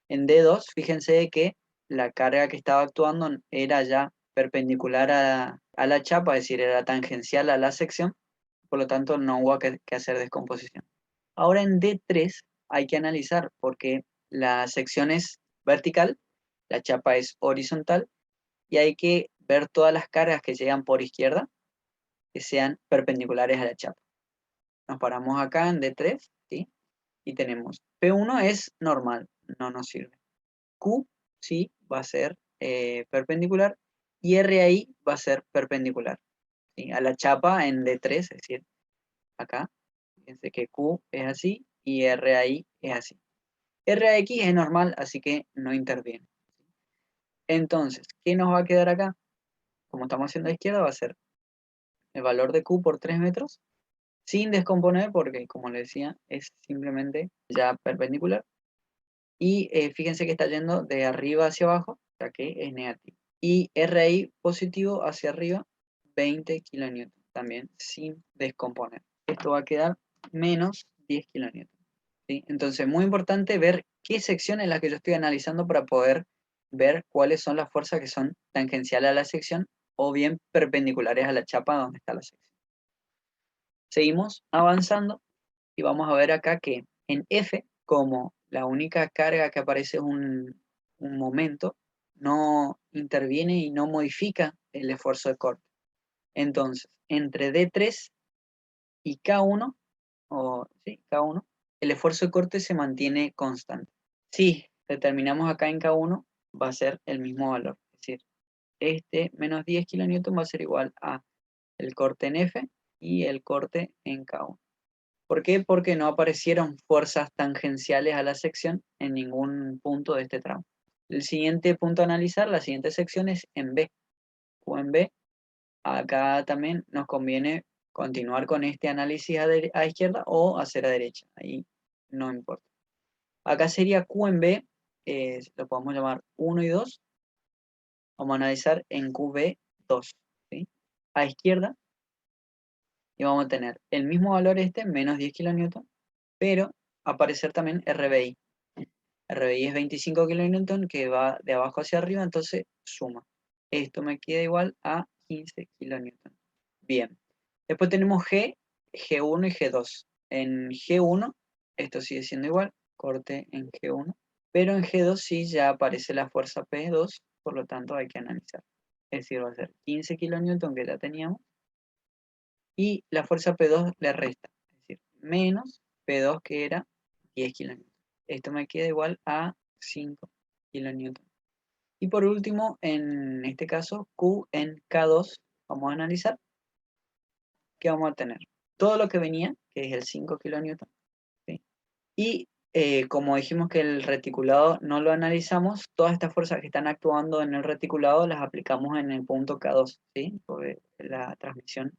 En D2, fíjense que la carga que estaba actuando era ya perpendicular a la chapa, es decir, era tangencial a la sección, por lo tanto no hubo que hacer descomposición. Ahora en D3 hay que analizar porque la sección es vertical, la chapa es horizontal y hay que ver todas las cargas que llegan por izquierda que sean perpendiculares a la chapa. Nos paramos acá en D3, ¿sí? Y tenemos P1 es normal, no nos sirve. Q sí va a ser perpendicular y RI va a ser perpendicular, ¿sí? A la chapa en D3, es decir, acá. Fíjense que Q es así y RI es así. RAX es normal, así que no interviene. Entonces, ¿qué nos va a quedar acá? Como estamos haciendo a la izquierda, va a ser el valor de Q por 3 metros sin descomponer, porque como les decía, es simplemente ya perpendicular. Y fíjense que está yendo de arriba hacia abajo, ya que es negativo. Y RI positivo hacia arriba, 20 kN, también sin descomponer. Esto va a quedar menos 10 kN. ¿Sí? Entonces, muy importante ver qué sección es la que yo estoy analizando para poder ver cuáles son las fuerzas que son tangenciales a la sección o bien perpendiculares a la chapa donde está la sección. Seguimos avanzando y vamos a ver acá que en F, como la única carga que aparece es un momento, no interviene y no modifica el esfuerzo de corte. Entonces, entre D3 y K1, K1, el esfuerzo de corte se mantiene constante. Si determinamos acá en K1, va a ser el mismo valor. Es decir, este menos 10 kN va a ser igual a el corte en F y el corte en K1. ¿Por qué? Porque no aparecieron fuerzas tangenciales a la sección en ningún punto de este tramo. El siguiente punto a analizar, la siguiente sección es en B. O en B, acá también nos conviene continuar con este análisis a izquierda o hacer a derecha. Ahí no importa. Acá sería Q en B, lo podemos llamar 1 y 2. Vamos a analizar en QB 2. ¿Sí? A izquierda, y vamos a tener el mismo valor menos 10 kN, pero aparecer también RBI. RBI es 25 kN que va de abajo hacia arriba, entonces suma. Esto me queda igual a 15 kN. Bien. Después tenemos G, G1 y G2. En G1, esto sigue siendo igual, corte en G1, pero en G2 sí ya aparece la fuerza P2, por lo tanto hay que analizar. Es decir, va a ser 15 kN que ya teníamos, y la fuerza P2 le resta, es decir, menos P2 que era 10 kN. Esto me queda igual a 5 kN. Y por último, en este caso, Q en K2, vamos a analizar qué vamos a tener. Todo lo que venía, que es el 5 kN, ¿sí? Y como dijimos que el reticulado no lo analizamos, todas estas fuerzas que están actuando en el reticulado las aplicamos en el punto K2, ¿sí? Por la transmisión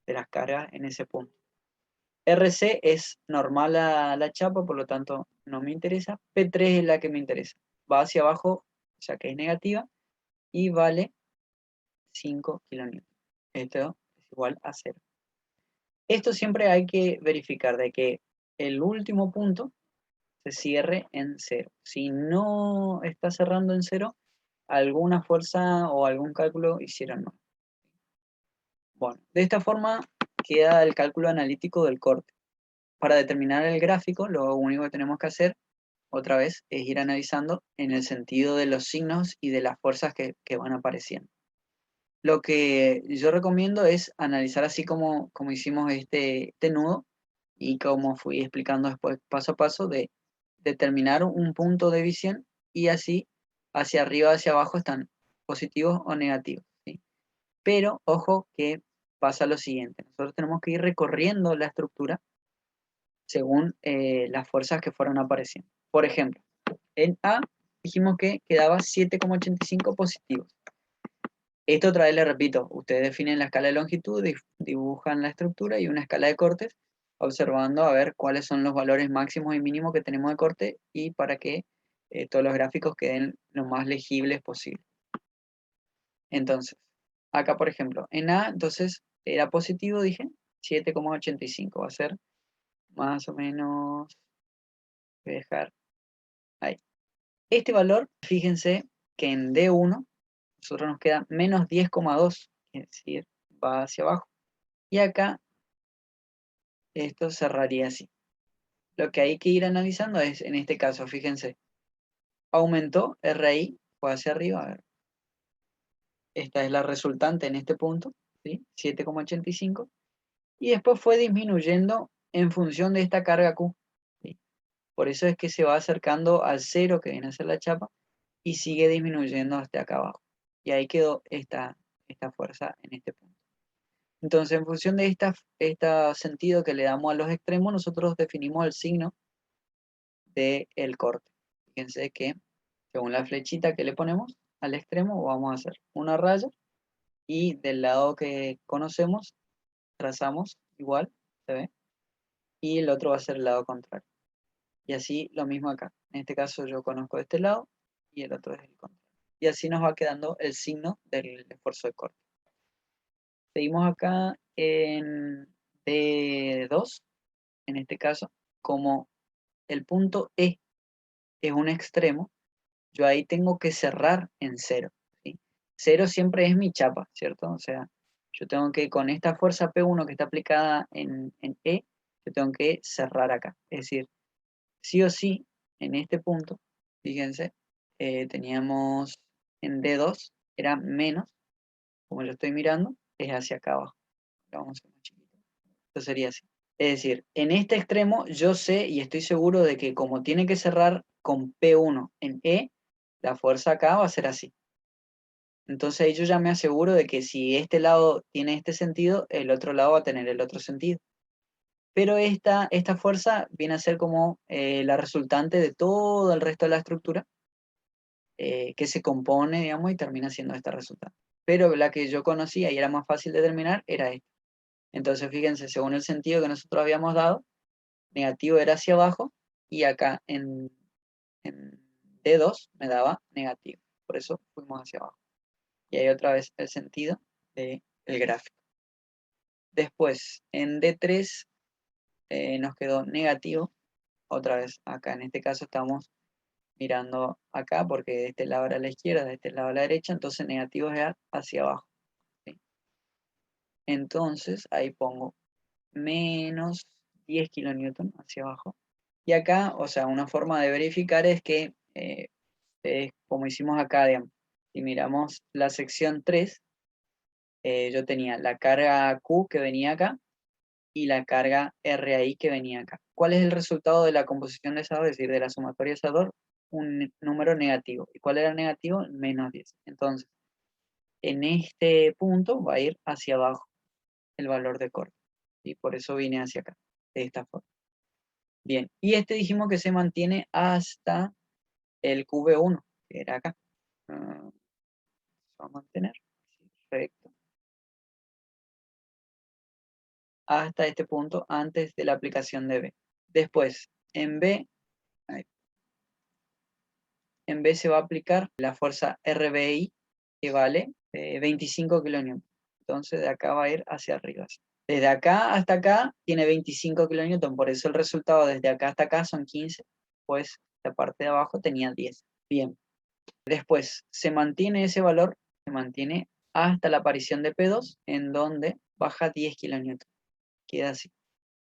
de las cargas en ese punto. RC es normal a la chapa, por lo tanto no me interesa. P3 es la que me interesa. Va hacia abajo, o sea que es negativa, y vale 5 kN. Esto es igual a 0. Esto siempre hay que verificar de que el último punto se cierre en 0. Si no está cerrando en 0, alguna fuerza o algún cálculo hicieron mal. Bueno, de esta forma queda el cálculo analítico del corte. Para determinar el gráfico, lo único que tenemos que hacer, otra vez, es ir analizando en el sentido de los signos y de las fuerzas que van apareciendo. Lo que yo recomiendo es analizar así como hicimos este nudo y como fui explicando después paso a paso de determinar un punto de visión y así hacia arriba, hacia abajo están positivos o negativos, ¿sí? Pero ojo que pasa lo siguiente, nosotros tenemos que ir recorriendo la estructura según las fuerzas que fueron apareciendo. Por ejemplo, en A dijimos que quedaba 7,85 positivos. Esto otra vez le repito, ustedes definen la escala de longitud, dibujan la estructura y una escala de cortes, observando a ver cuáles son los valores máximos y mínimos que tenemos de corte y para que todos los gráficos queden lo más legibles posible. Entonces, acá por ejemplo, en A, entonces era positivo, dije, 7,85, va a ser más o menos, voy a dejar ahí. Este valor, fíjense que en D1, nosotros nos queda menos 10,2, es decir, va hacia abajo. Y acá esto cerraría así. Lo que hay que ir analizando es, en este caso, fíjense, aumentó RI, fue hacia arriba, a ver. Esta es la resultante en este punto, ¿sí? 7,85. Y después fue disminuyendo en función de esta carga Q, ¿sí? Por eso es que se va acercando al 0 que viene a ser la chapa y sigue disminuyendo hasta acá abajo. Y ahí quedó esta fuerza en este punto. Entonces, en función de este sentido que le damos a los extremos, nosotros definimos el signo del corte. Fíjense que según la flechita que le ponemos al extremo, vamos a hacer una raya y del lado que conocemos, trazamos igual, ¿se ve? Y el otro va a ser el lado contrario. Y así lo mismo acá. En este caso yo conozco este lado y el otro es el contrario. Y así nos va quedando el signo del esfuerzo de corte. Seguimos acá en D2, en este caso, como el punto E es un extremo, yo ahí tengo que cerrar en 0. ¿sí? 0 siempre es mi chapa, ¿cierto? O sea, yo tengo que, con esta fuerza P1 que está aplicada en E, yo tengo que cerrar acá. Es decir, sí o sí, en este punto, fíjense, teníamos en D2, era menos, como yo estoy mirando, es hacia acá abajo. Lo vamos a hacer más chiquito. Esto sería así. Es decir, en este extremo yo sé y estoy seguro de que como tiene que cerrar con P1 en E, la fuerza acá va a ser así. Entonces ahí yo ya me aseguro de que si este lado tiene este sentido, el otro lado va a tener el otro sentido. Pero esta fuerza viene a ser como la resultante de todo el resto de la estructura que se compone, digamos, y termina siendo esta resultante. Pero la que yo conocía y era más fácil de determinar era esta. Entonces, fíjense, según el sentido que nosotros habíamos dado, negativo era hacia abajo y acá en D2 me daba negativo. Por eso fuimos hacia abajo. Y ahí otra vez el sentido del gráfico. Después, en D3 nos quedó negativo. Otra vez, acá en este caso estamos mirando acá porque de este lado era la izquierda, de este lado a la derecha, entonces negativo es hacia abajo. ¿sí? Entonces ahí pongo menos 10 kilonewton hacia abajo. Y acá, o sea, una forma de verificar es que, como hicimos acá, digamos, si miramos la sección 3, yo tenía la carga Q que venía acá y la carga RI que venía acá. ¿Cuál es el resultado de la composición de esas dos? Es decir, de la sumatoria de esas dos, un número negativo. ¿Y cuál era el negativo? Menos 10. Entonces, en este punto va a ir hacia abajo el valor de corte. Y por eso vine hacia acá, de esta forma. Bien, y este dijimos que se mantiene hasta el QV1, que era acá. Se va a mantener. Perfecto. Hasta este punto antes de la aplicación de B. Después, en B, se va a aplicar la fuerza RBI, que vale 25 kN. Entonces de acá va a ir hacia arriba. Desde acá hasta acá tiene 25 kN, por eso el resultado desde acá hasta acá son 15, pues la parte de abajo tenía 10. Bien. Después se mantiene ese valor, se mantiene hasta la aparición de P2, en donde baja 10 kN. Queda así.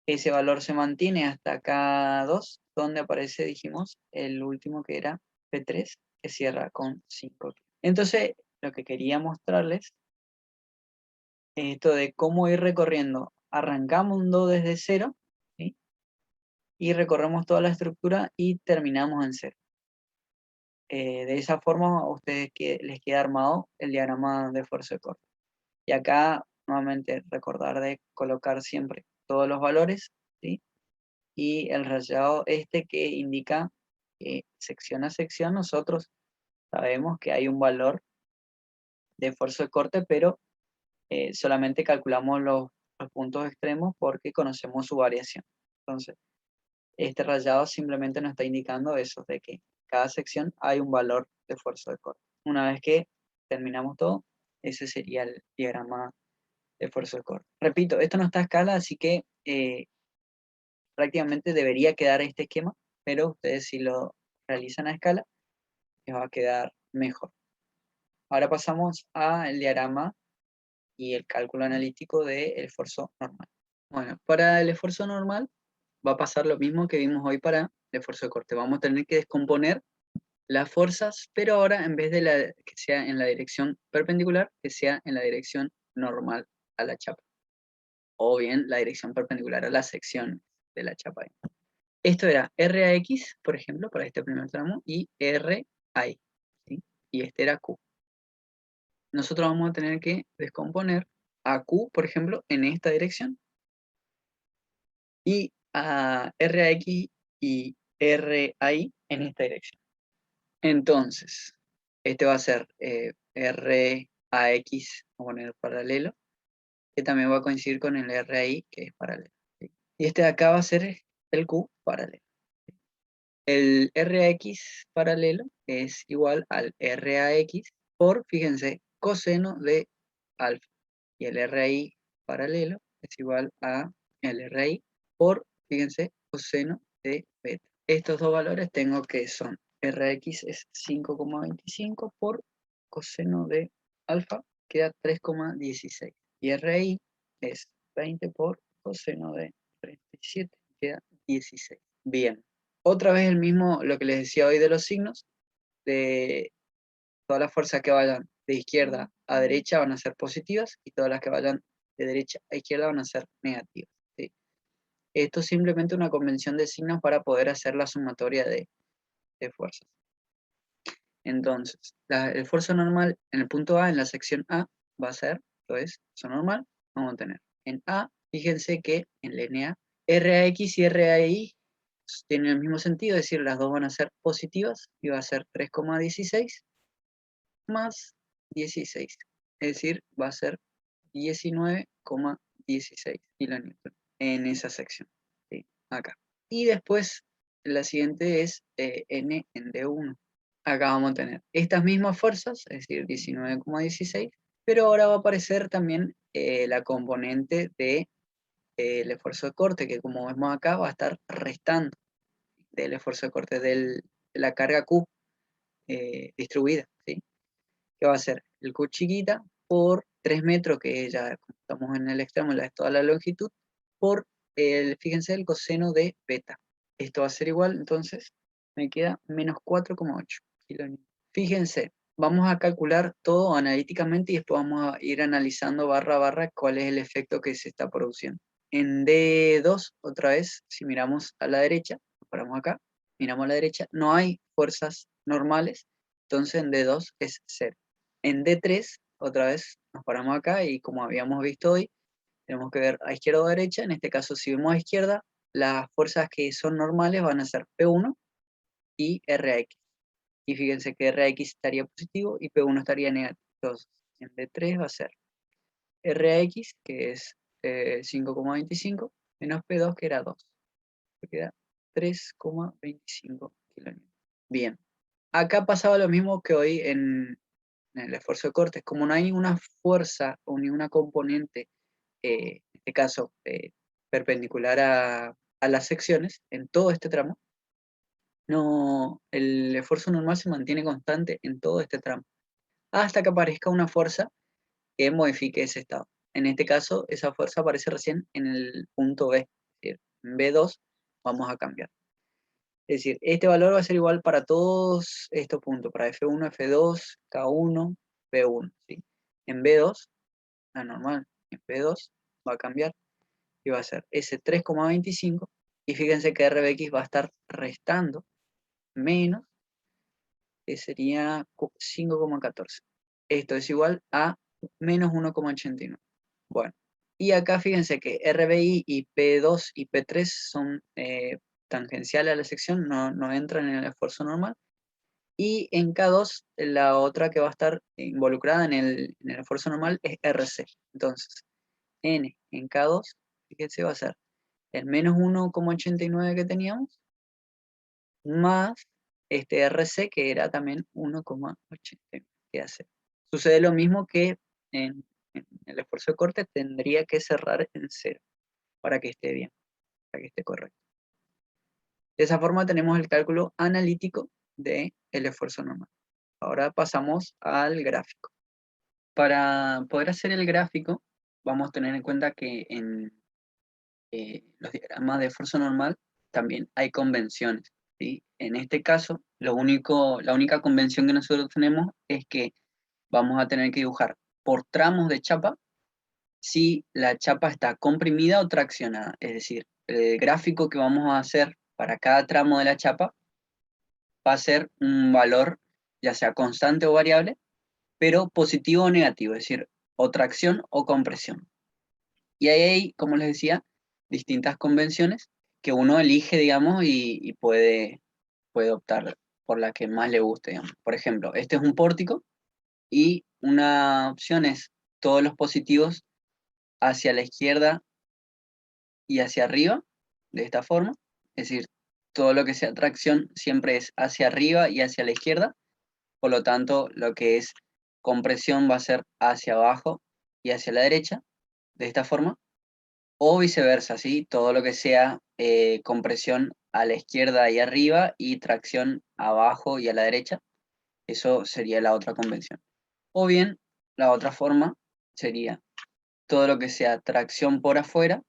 Ese valor se mantiene hasta K2, donde aparece, dijimos, el último que era P3, que cierra con 5. Entonces, lo que quería mostrarles es esto de cómo ir recorriendo. Arrancamos desde 0, ¿sí? Y recorremos toda la estructura y terminamos en 0. De esa forma, a ustedes les queda armado el diagrama de fuerza de corte. Y acá, nuevamente, recordar de colocar siempre todos los valores, ¿sí? Y el rayado este que indica que sección a sección nosotros sabemos que hay un valor de esfuerzo de corte, pero solamente calculamos los puntos extremos porque conocemos su variación. Entonces, este rayado simplemente nos está indicando eso, de que cada sección hay un valor de esfuerzo de corte. Una vez que terminamos todo, ese sería el diagrama de esfuerzo de corte. Repito, esto no está a escala, así que prácticamente debería quedar este esquema, pero ustedes si lo realizan a escala, les va a quedar mejor. Ahora pasamos al diagrama y el cálculo analítico del esfuerzo normal. Bueno, para el esfuerzo normal va a pasar lo mismo que vimos hoy para el esfuerzo de corte. Vamos a tener que descomponer las fuerzas, pero ahora en vez de que sea en la dirección perpendicular, que sea en la dirección normal a la chapa. O bien la dirección perpendicular a la sección de la chapa. Esto era RAX, por ejemplo, para este primer tramo, y RI, ¿sí? Y este era Q. Nosotros vamos a tener que descomponer a Q, por ejemplo, en esta dirección, y a RAX y RI en esta dirección. Entonces, este va a ser RAX, vamos a poner paralelo, que también va a coincidir con el RI, que es paralelo. ¿sí? Y este de acá va a ser el Q paralelo. El RAX paralelo es igual al RAX por, fíjense, coseno de alfa. Y el RI paralelo es igual a el RI por, fíjense, coseno de beta. Estos dos valores tengo que son RX es 5,25 por coseno de alfa, queda 3,16. Y RI es 20 por coseno de 37, queda 16. Bien. Otra vez el mismo, lo que les decía hoy de los signos, de todas las fuerzas que vayan de izquierda a derecha van a ser positivas y todas las que vayan de derecha a izquierda van a ser negativas. ¿Sí? Esto es simplemente una convención de signos para poder hacer la sumatoria de fuerzas. Entonces, el esfuerzo normal en el punto A, en la sección A, va a ser, entonces, eso normal, vamos a tener en A, fíjense que en línea RAX y RAI tienen el mismo sentido, es decir, las dos van a ser positivas y va a ser 3,16 más 16, es decir, va a ser 19,16 kilonewton en esa sección, ¿sí? Acá. Y después, la siguiente es N en D1. Acá vamos a tener estas mismas fuerzas, es decir, 19,16, pero ahora va a aparecer también la componente de, el esfuerzo de corte, que como vemos acá va a estar restando del esfuerzo de corte de la carga Q distribuida, ¿sí? Que va a ser el Q chiquita por 3 metros, que ya estamos en el extremo, es toda la longitud, por fíjense, el coseno de beta. Esto va a ser igual, entonces me queda menos 4,8 kilonewton. Fíjense, vamos a calcular todo analíticamente y después vamos a ir analizando barra a barra cuál es el efecto que se está produciendo. En D2, otra vez, si miramos a la derecha, paramos acá, miramos a la derecha, no hay fuerzas normales, entonces en D2 es 0. En D3, otra vez, nos paramos acá y como habíamos visto hoy, tenemos que ver a izquierda o a derecha. En este caso, si vemos a izquierda, las fuerzas que son normales van a ser P1 y RX. Y fíjense que RX estaría positivo y P1 estaría negativo. Entonces, en D3 va a ser RX, que es 5,25, menos P2, que era 2. Que queda 3,25 kilonewton. Bien. Acá pasaba lo mismo que hoy en el esfuerzo de corte. Como no hay ninguna fuerza o ninguna componente, en este caso, perpendicular a las secciones, en todo este tramo, no, el esfuerzo normal se mantiene constante en todo este tramo, hasta que aparezca una fuerza que modifique ese estado. En este caso, esa fuerza aparece recién en el punto B, es decir, en B2 vamos a cambiar. Es decir, este valor va a ser igual para todos estos puntos, para F1, F2, K1, B1, ¿sí? En B2, la normal, en B2 va a cambiar y va a ser ese 3,25, y fíjense que RBX va a estar restando menos, que sería 5,14. Esto es igual a menos 1,89. Bueno, y acá fíjense que RBI y P2 y P3 son tangenciales a la sección, no entran en el esfuerzo normal. Y en K2, la otra que va a estar involucrada en el esfuerzo normal es RC. Entonces, N en K2, fíjense, va a ser el menos 1,89 que teníamos, más este RC, que era también 1,89, que hace. Sucede lo mismo que en el esfuerzo de corte, tendría que cerrar en 0 para que esté bien, para que esté correcto. De esa forma tenemos el cálculo analítico del esfuerzo normal. Ahora pasamos al gráfico. Para poder hacer el gráfico, vamos a tener en cuenta que en los diagramas de esfuerzo normal también hay convenciones, ¿sí? En este caso, la única convención que nosotros tenemos es que vamos a tener que dibujar por tramos de chapa si la chapa está comprimida o traccionada. Es decir, el gráfico que vamos a hacer para cada tramo de la chapa va a ser un valor, ya sea constante o variable, pero positivo o negativo, es decir, o tracción o compresión. Y ahí hay, como les decía, distintas convenciones que uno elige, digamos, y puede optar por la que más le guste, digamos. Por ejemplo, este es un pórtico y una opción es todos los positivos hacia la izquierda y hacia arriba, de esta forma, es decir, todo lo que sea tracción siempre es hacia arriba y hacia la izquierda, por lo tanto, lo que es compresión va a ser hacia abajo y hacia la derecha, de esta forma, o viceversa, ¿sí? Todo lo que sea compresión a la izquierda y arriba y tracción abajo y a la derecha, eso sería la otra convención. O bien, la otra forma sería todo lo que sea tracción por afuera,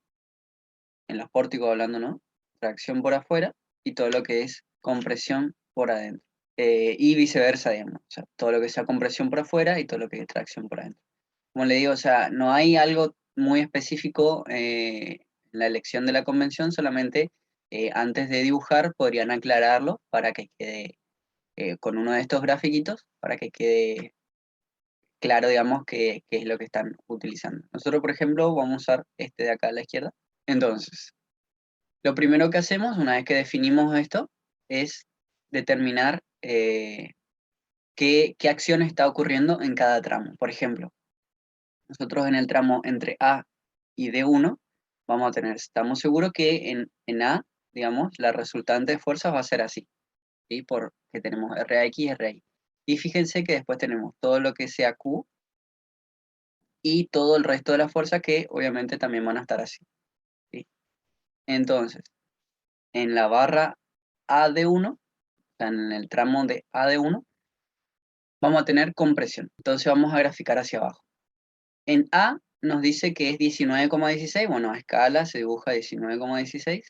en los pórticos hablando, ¿no? Tracción por afuera y todo lo que es compresión por adentro. Y viceversa, digamos. O sea, todo lo que sea compresión por afuera y todo lo que es tracción por adentro. Como le digo, o sea, no hay algo muy específico en la elección de la convención, solamente antes de dibujar podrían aclararlo para que quede con uno de estos grafiquitos, para que quede claro, digamos, qué es lo que están utilizando. Nosotros, por ejemplo, vamos a usar este de acá a la izquierda. Entonces, lo primero que hacemos, una vez que definimos esto, es determinar qué acción está ocurriendo en cada tramo. Por ejemplo, nosotros en el tramo entre A y D1 vamos a tener, estamos seguros que en A, digamos, la resultante de fuerzas va a ser así, ¿sí? Porque tenemos RAX y RAY. Y fíjense que después tenemos todo lo que sea Q y todo el resto de las fuerzas que obviamente también van a estar así, ¿sí? Entonces, en la barra AD1, o sea, en el tramo de AD1, vamos a tener compresión. Entonces vamos a graficar hacia abajo. En A nos dice que es 19,16, bueno, a escala se dibuja 19,16,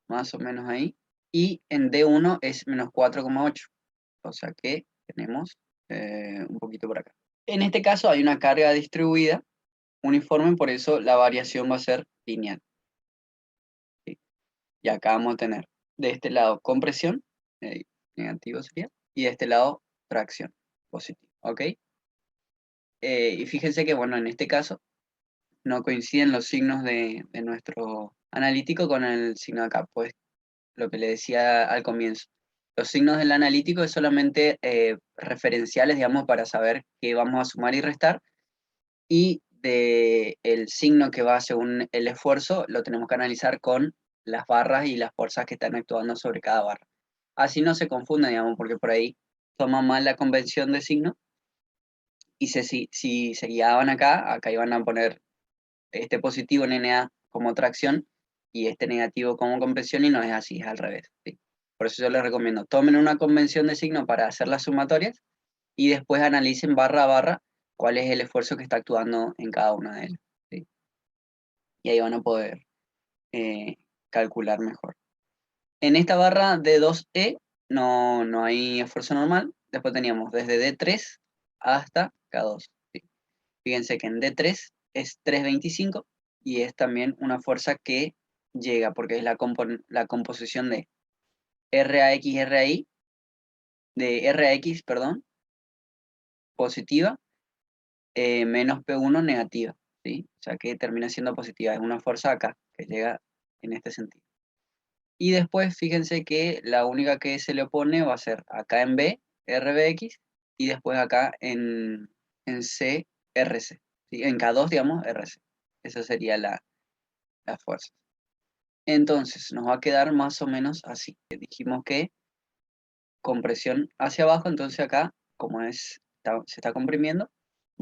más o menos ahí. Y en D1 es menos 4,8, o sea que tenemos un poquito por acá. En este caso hay una carga distribuida uniforme, por eso la variación va a ser lineal. ¿Sí? Y acá vamos a tener de este lado compresión, negativo sería, y de este lado tracción, positivo, ¿ok? Y fíjense que, bueno, en este caso no coinciden los signos de nuestro analítico con el signo de acá, pues lo que le decía al comienzo. Los signos del analítico es solamente referenciales, digamos, para saber qué vamos a sumar y restar, y el signo que va según el esfuerzo lo tenemos que analizar con las barras y las fuerzas que están actuando sobre cada barra. Así no se confunde, digamos, porque por ahí toma mal la convención de signo y si se guiaban acá iban a poner este positivo en NA como tracción y este negativo como compresión y no es así, es al revés, ¿sí? Por eso yo les recomiendo, tomen una convención de signo para hacer las sumatorias y después analicen barra a barra cuál es el esfuerzo que está actuando en cada una de ellas, ¿sí? Y ahí van a poder eh, calcular mejor. En esta barra de 2E no hay esfuerzo normal, después teníamos desde D3 hasta K2, ¿sí? Fíjense que en D3 es 325 y es también una fuerza que llega porque es la composición de RAX, de RAX, perdón, positiva, menos P1 negativa, ¿sí? O sea que termina siendo positiva, es una fuerza acá que llega en este sentido. Y después fíjense que la única que se le opone va a ser acá en B, RBX, y después acá en C, RC, ¿sí? En K2, digamos, RC. Esa sería la fuerza. Entonces, nos va a quedar más o menos así. Dijimos que compresión hacia abajo, entonces acá, como se está comprimiendo,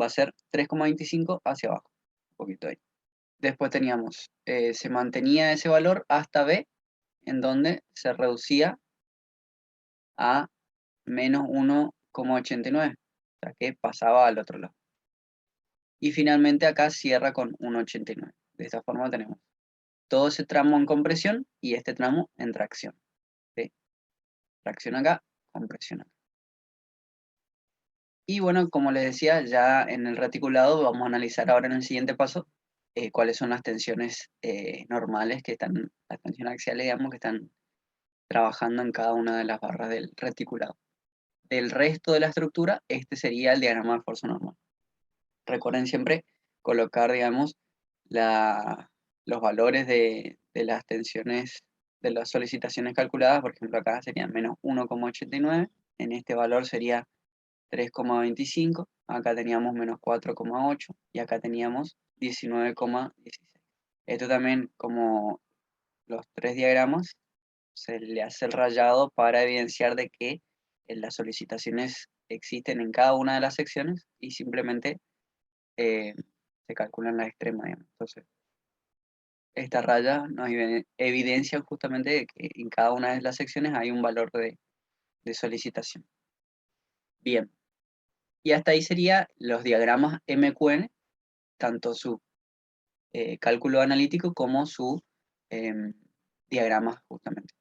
va a ser 3,25 hacia abajo. Un poquito ahí. Después teníamos, se mantenía ese valor hasta B, en donde se reducía a menos 1,89. O sea que pasaba al otro lado. Y finalmente acá cierra con 1,89. De esta forma tenemos todo ese tramo en compresión y este tramo en tracción. ¿Sí? Tracción acá, compresión acá. Y bueno, como les decía, ya en el reticulado vamos a analizar ahora en el siguiente paso cuáles son las tensiones normales que están, las tensiones axiales, digamos, que están trabajando en cada una de las barras del reticulado. Del resto de la estructura, este sería el diagrama de fuerza normal. Recuerden siempre colocar, digamos, los valores de las tensiones de las solicitaciones calculadas. Por ejemplo, acá serían menos 1,89. En este valor sería 3,25. Acá teníamos menos 4,8 y acá teníamos 19,16. Esto también como los 3 diagramas, se le hace el rayado para evidenciar de que las solicitaciones existen en cada una de las secciones y simplemente se calculan las extremas, digamos. Entonces, esta raya nos evidencia justamente que en cada una de las secciones hay un valor de solicitación. Bien. Y hasta ahí serían los diagramas MQN, tanto su cálculo analítico como su diagrama justamente.